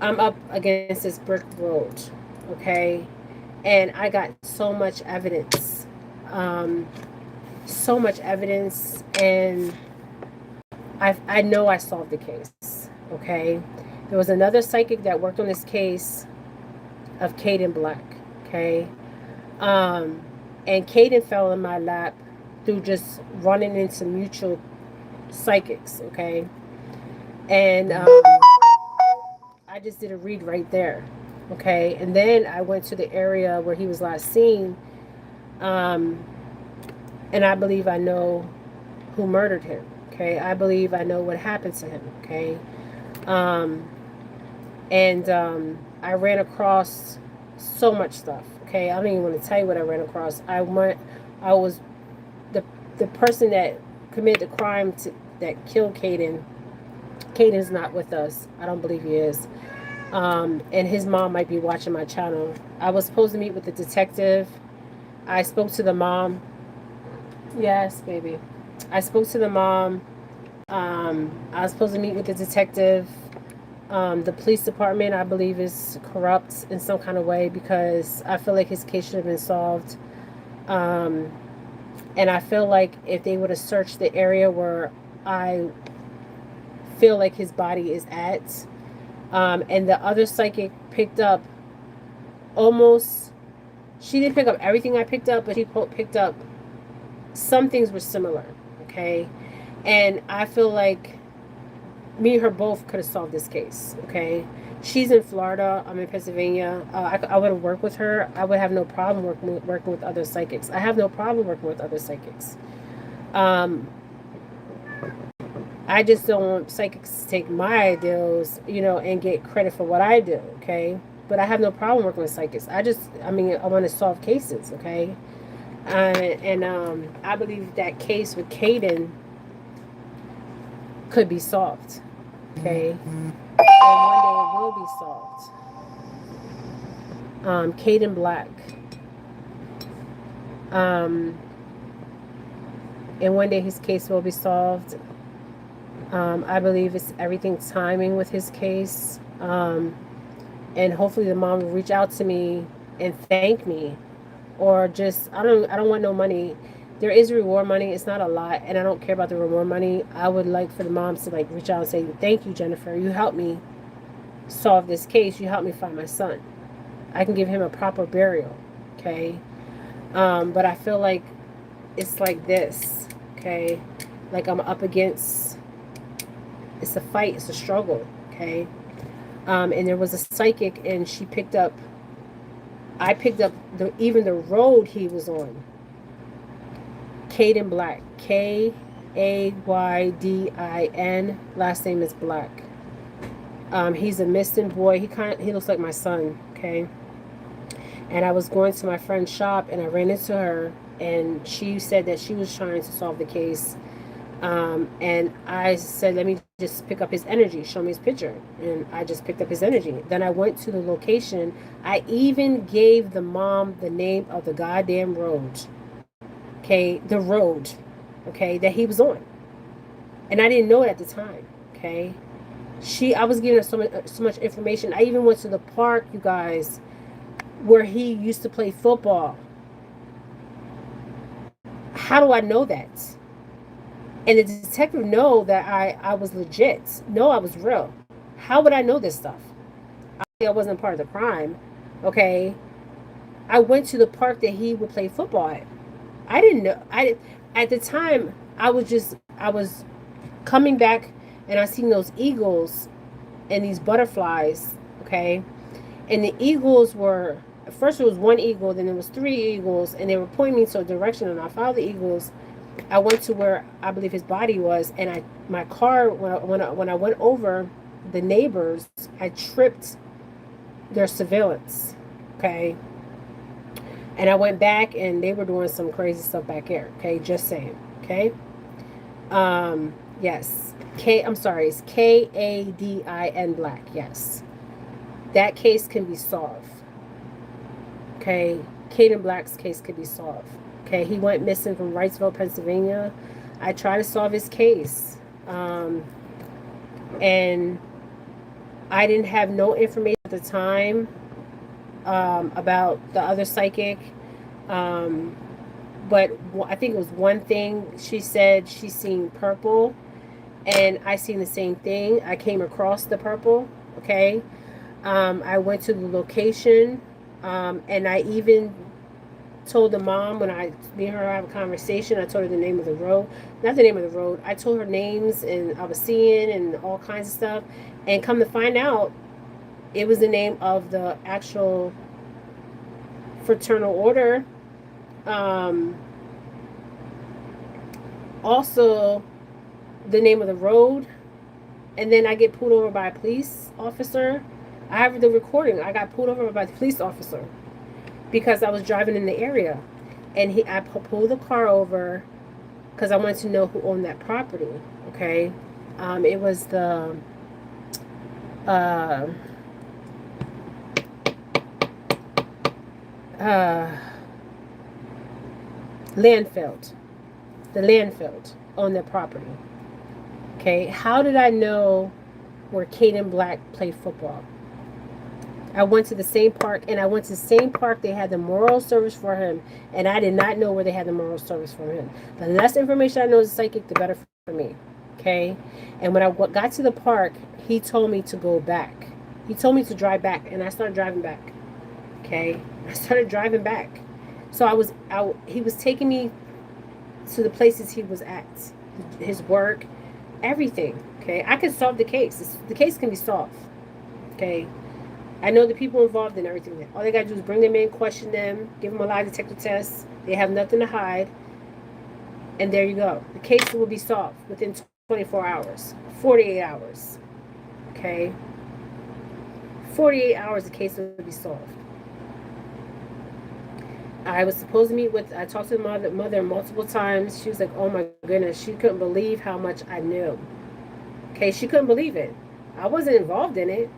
I'm up against this brick road. okay? And I got so much evidence. Um, so much evidence, and I know I solved the case, okay? There was another psychic that worked on this case of Caden Black, okay? Um, and Caden fell in my lap through just running into mutual psychics, okay? And I just did a read right there, okay? And then I went to the area where he was last seen, um, and I believe I know who murdered him, okay? I believe I know what happened to him, okay? Um, and I ran across so much stuff, okay? I don't even want to tell you what I ran across. I was the person that committed the crime that killed Caden. Caden's not with us. I don't believe he is. And his mom might be watching my channel. I was supposed to meet with the detective. I spoke to the mom. Yes, baby. I spoke to the mom. I was supposed to meet with the detective. The police department, I believe, is corrupt in some kind of way because I feel like his case should have been solved. And I feel like if they would have searched the area where I feel like his body is at, and the other psychic picked up almost, she didn't pick up everything I picked up, but she picked up some things were similar, okay? And I feel like me and her both could have solved this case, okay? She's in Florida. I'm in Pennsylvania. I would have worked with her. I would have no problem working with other psychics. I have no problem working with other psychics. I just don't want psychics to take my ideals, and get credit for what I do, okay? But I have no problem working with psychics. I want to solve cases, okay? And I believe that case with Caden could be solved, okay? And one day it will be solved. Caden Black. And one day his case will be solved. I believe it's everything timing with his case. And hopefully the mom will reach out to me and thank me, or just I don't want no money. There is reward money. It's not a lot, and I don't care about the reward money. I would like for the moms to reach out and say, thank you, Jennifer. You helped me solve this case. You helped me find my son. I can give him a proper burial, okay? But I feel like it's like this, okay? Like I'm up against, it's a fight, it's a struggle, okay? And there was a psychic, and I picked up even the road he was on. Caden Black, Kaydin. Last name is Black. He's a Miston boy. He looks like my son. Okay. And I was going to my friend's shop, and I ran into her, and she said that she was trying to solve the case. And I said, let me just pick up his energy. Show me his picture. And I just picked up his energy. Then I went to the location. I even gave the mom the name of the goddamn road. Okay, the road, okay, that he was on. And I didn't know it at the time, okay? I was giving her so much information. I even went to the park, you guys, where he used to play football. How do I know that? And the detective know that I was legit. No, I was real. How would I know this stuff? I wasn't part of the crime, okay? I went to the park that he would play football at. I didn't know. At the time, I was coming back, and I seen those eagles and these butterflies, okay? And the eagles were, first it was one eagle, then there was three eagles, and they were pointing me to a direction, and I followed the eagles. I went to where I believe his body was, and my car, when I went over the neighbors, I tripped their surveillance, okay? And I went back, and they were doing some crazy stuff back here. Okay, just saying. Okay. Yes. I'm sorry. It's Kaydin Black. Yes. That case can be solved. Okay. Caden Black's case could be solved. Okay. He went missing from Wrightsville, Pennsylvania. I tried to solve his case, and I didn't have no information at the time. about the other psychic. But I think it was one thing. She said she seen purple, and I seen the same thing. I came across the purple. Okay. I went to the location, and I even told the mom when me and her have a conversation. I told her the name of the road, not the name of the road. I told her names and I was seeing and all kinds of stuff. And come to find out, it was the name of the actual fraternal order. Also, the name of the road. And then I get pulled over by a police officer. I have the recording. I got pulled over by the police officer because I was driving in the area, and I pulled the car over because I wanted to know who owned that property. Okay, it was the landfill. The landfill owned that property. Okay, how did I know where Caden Black played football? I went to the same park, and I went to the same park they had the memorial service for him, and I did not know where they had the memorial service for him. The less information I know as a psychic, the better for me. Okay? And when I got to the park, he told me to go back. He told me to drive back, and I started driving back. Okay? I started driving back. So he was taking me to the places he was at, his work, everything. Okay? I can solve the case. The case can be solved. Okay? I know the people involved in everything. All they got to do is bring them in, question them, give them a lie detector test. They have nothing to hide. And there you go. The case will be solved within 24 hours, 48 hours. Okay? 48 hours, the case will be solved. I was supposed to I talked to the mother multiple times. She was like, oh my goodness. She couldn't believe how much I knew. Okay? She couldn't believe it. I wasn't involved in it.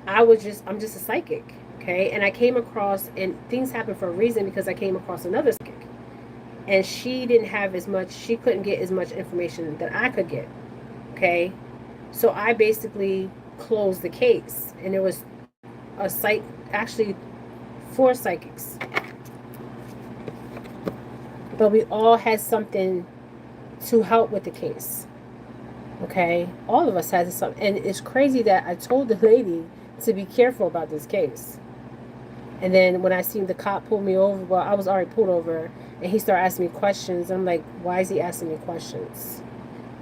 I'm just a psychic, okay? And I came across, and things happen for a reason because I came across another psychic. And she couldn't get as much information that I could get, okay? So I basically closed the case. And there was actually 4 psychics. But we all had something to help with the case, okay? All of us had something. And it's crazy that I told the lady to be careful about this case. And then when I seen the cop pull me over, well, I was already pulled over, and he started asking me questions. I'm like, why is he asking me questions?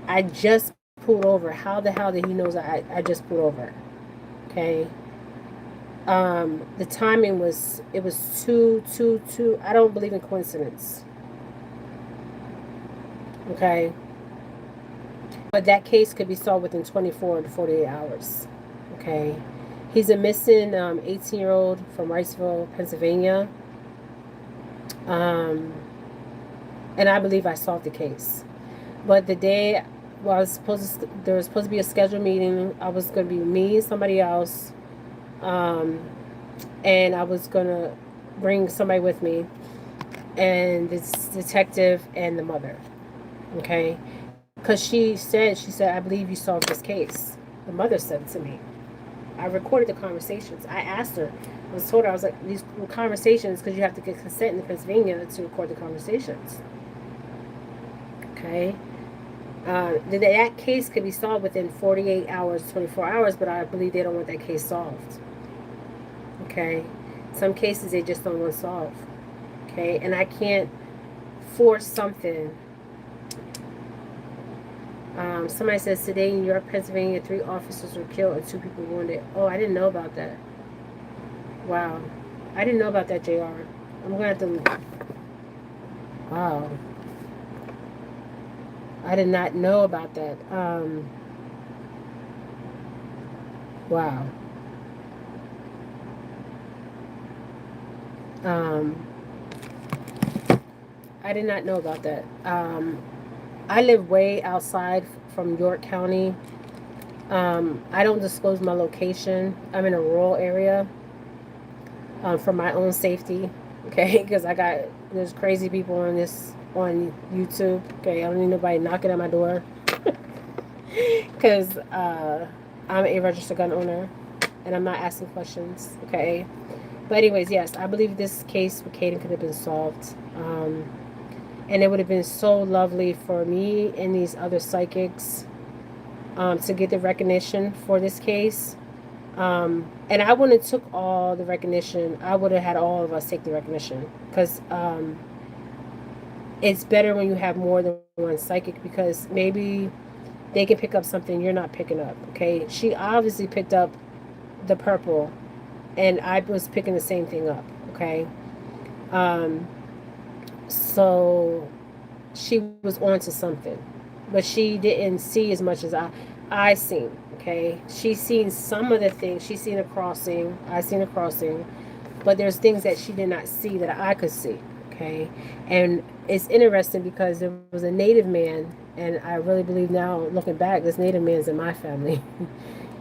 I just pulled over. How the hell did he know that I just pulled over? Okay. The timing was 2. I don't believe in coincidence. Okay. But that case could be solved within 24 to 48 hours. Okay. He's a missing 18-year-old from Riceville, Pennsylvania. And I believe I solved the case. But the day there was supposed to be a scheduled meeting. I was going to be me and somebody else. And I was going to bring somebody with me. And this detective and the mother. Okay? Because she said, I believe you solved this case. The mother said it to me. I recorded the conversations. I asked her. I was told her, I was like, these conversations, because you have to get consent in Pennsylvania to record the conversations. Okay? That case could be solved within 48 hours, 24 hours, but I believe they don't want that case solved. Okay? Some cases they just don't want solved. Okay? And I can't force something. Somebody says today in New York, Pennsylvania, 3 officers were killed and 2 people wounded. Oh, I didn't know about that. Wow. I didn't know about that, JR. I'm going to have to... Wow. I did not know about that. Wow. I did not know about that. I live way outside from York County. I don't disclose my location. I'm in a rural area for my own safety, okay? Because there's crazy people on YouTube, okay? I don't need nobody knocking at my door because I'm a registered gun owner and I'm not asking questions, okay? But anyways, yes, I believe this case with Caden could have been solved. And it would have been so lovely for me and these other psychics to get the recognition for this case. And I wouldn't have took all the recognition. I would have had all of us take the recognition, because it's better when you have more than one psychic, because maybe they can pick up something you're not picking up. Okay, she obviously picked up the purple, and I was picking the same thing up. Okay, so she was on to something, but she didn't see as much as I seen. Okay, she's seen some of the things. She's seen a crossing. I seen a crossing, but there's things that she did not see that I could see. Okay, and it's interesting because there was a native man, and I really believe now, looking back, this native man's in my family.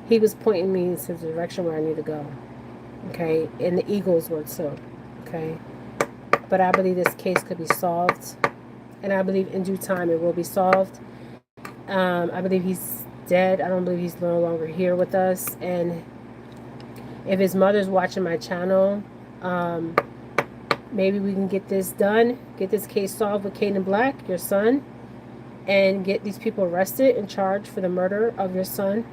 He was pointing me into the direction where I need to go. Okay, and the eagles were too. Okay, but I believe this case could be solved, and I believe in due time it will be solved. I believe he's dead. I don't believe he's no longer here with us. And if his mother's watching my channel, maybe we can get this done, get this case solved with Caden Black, your son, and get these people arrested and charged for the murder of your son,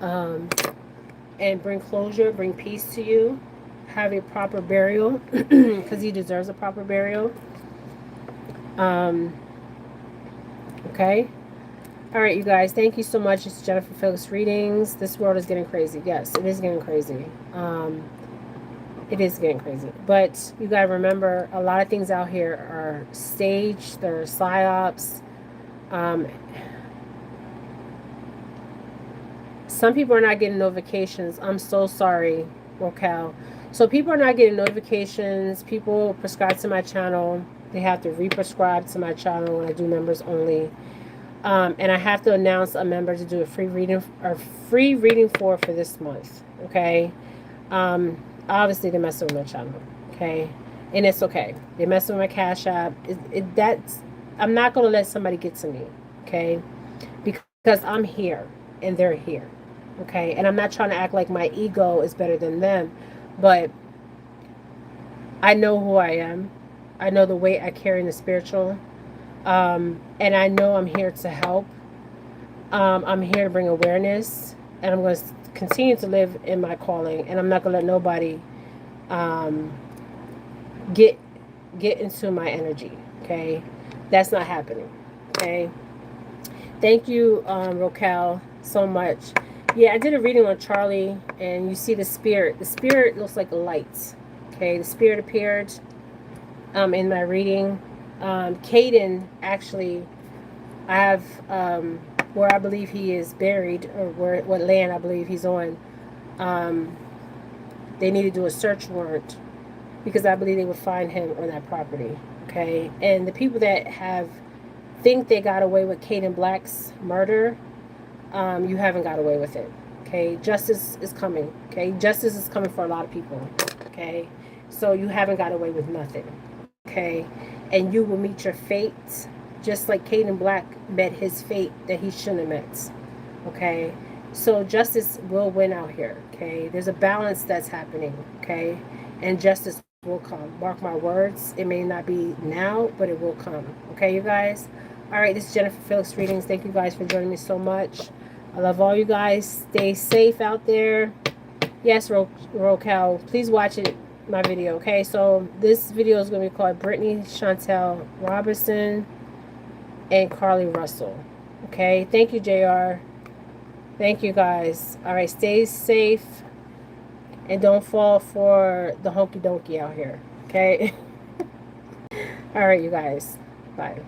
and bring closure, bring peace to you, have a proper burial, because he deserves a proper burial. Okay. All right, you guys, thank you so much. It's Jennifer Phillips Readings. This world is getting crazy. Yes, it is getting crazy. It is getting crazy. But you got to remember, a lot of things out here are staged. They're psyops. Some people are not getting notifications. I'm so sorry, Raquel. So people are not getting notifications. People prescribe to my channel. They have to re-prescribe to my channel when I do members only. And I have to announce a member to do a free reading for this month. Okay. Obviously they're messing with my channel. Okay. And it's okay. They're messing with my Cash App. I'm not going to let somebody get to me. Okay. Because I'm here and they're here. Okay. And I'm not trying to act like my ego is better than them, but I know who I am. I know the weight I carry in the spiritual. And I know I'm here to help. I'm here to bring awareness, and I'm going to continue to live in my calling, and I'm not going to let nobody get into my energy. Okay, that's not happening. Okay, thank you, Raquel, so much. Yeah, I did a reading on Charlie, and you see the spirit. The spirit looks like a light. Okay, the spirit appeared in my reading. Caden, actually, I have where I believe he is buried, or what land I believe he's on. They need to do a search warrant, because I believe they would find him on that property. Okay, and the people that think they got away with Caden Black's murder, you haven't got away with it. Okay, justice is coming. Okay, justice is coming for a lot of people. Okay, so you haven't got away with nothing. Okay, and you will meet your fate, just like Caden Black met his fate that he shouldn't have met. Okay, so justice will win out here. Okay, there's a balance that's happening. Okay, and justice will come. Mark my words. It may not be now, but it will come. Okay, you guys. All right, this is Jennifer Phillips Readings. Thank you guys for joining me so much. I love all you guys. Stay safe out there. Yes, Raquel, please watch it. My video. Okay, so this video is going to be called Brittany, Shante Robertson, and Carlee Russell. Okay, thank you, JR. Thank you, guys. All right, stay safe and don't fall for the honky donkey out here. Okay. All right, you guys. Bye.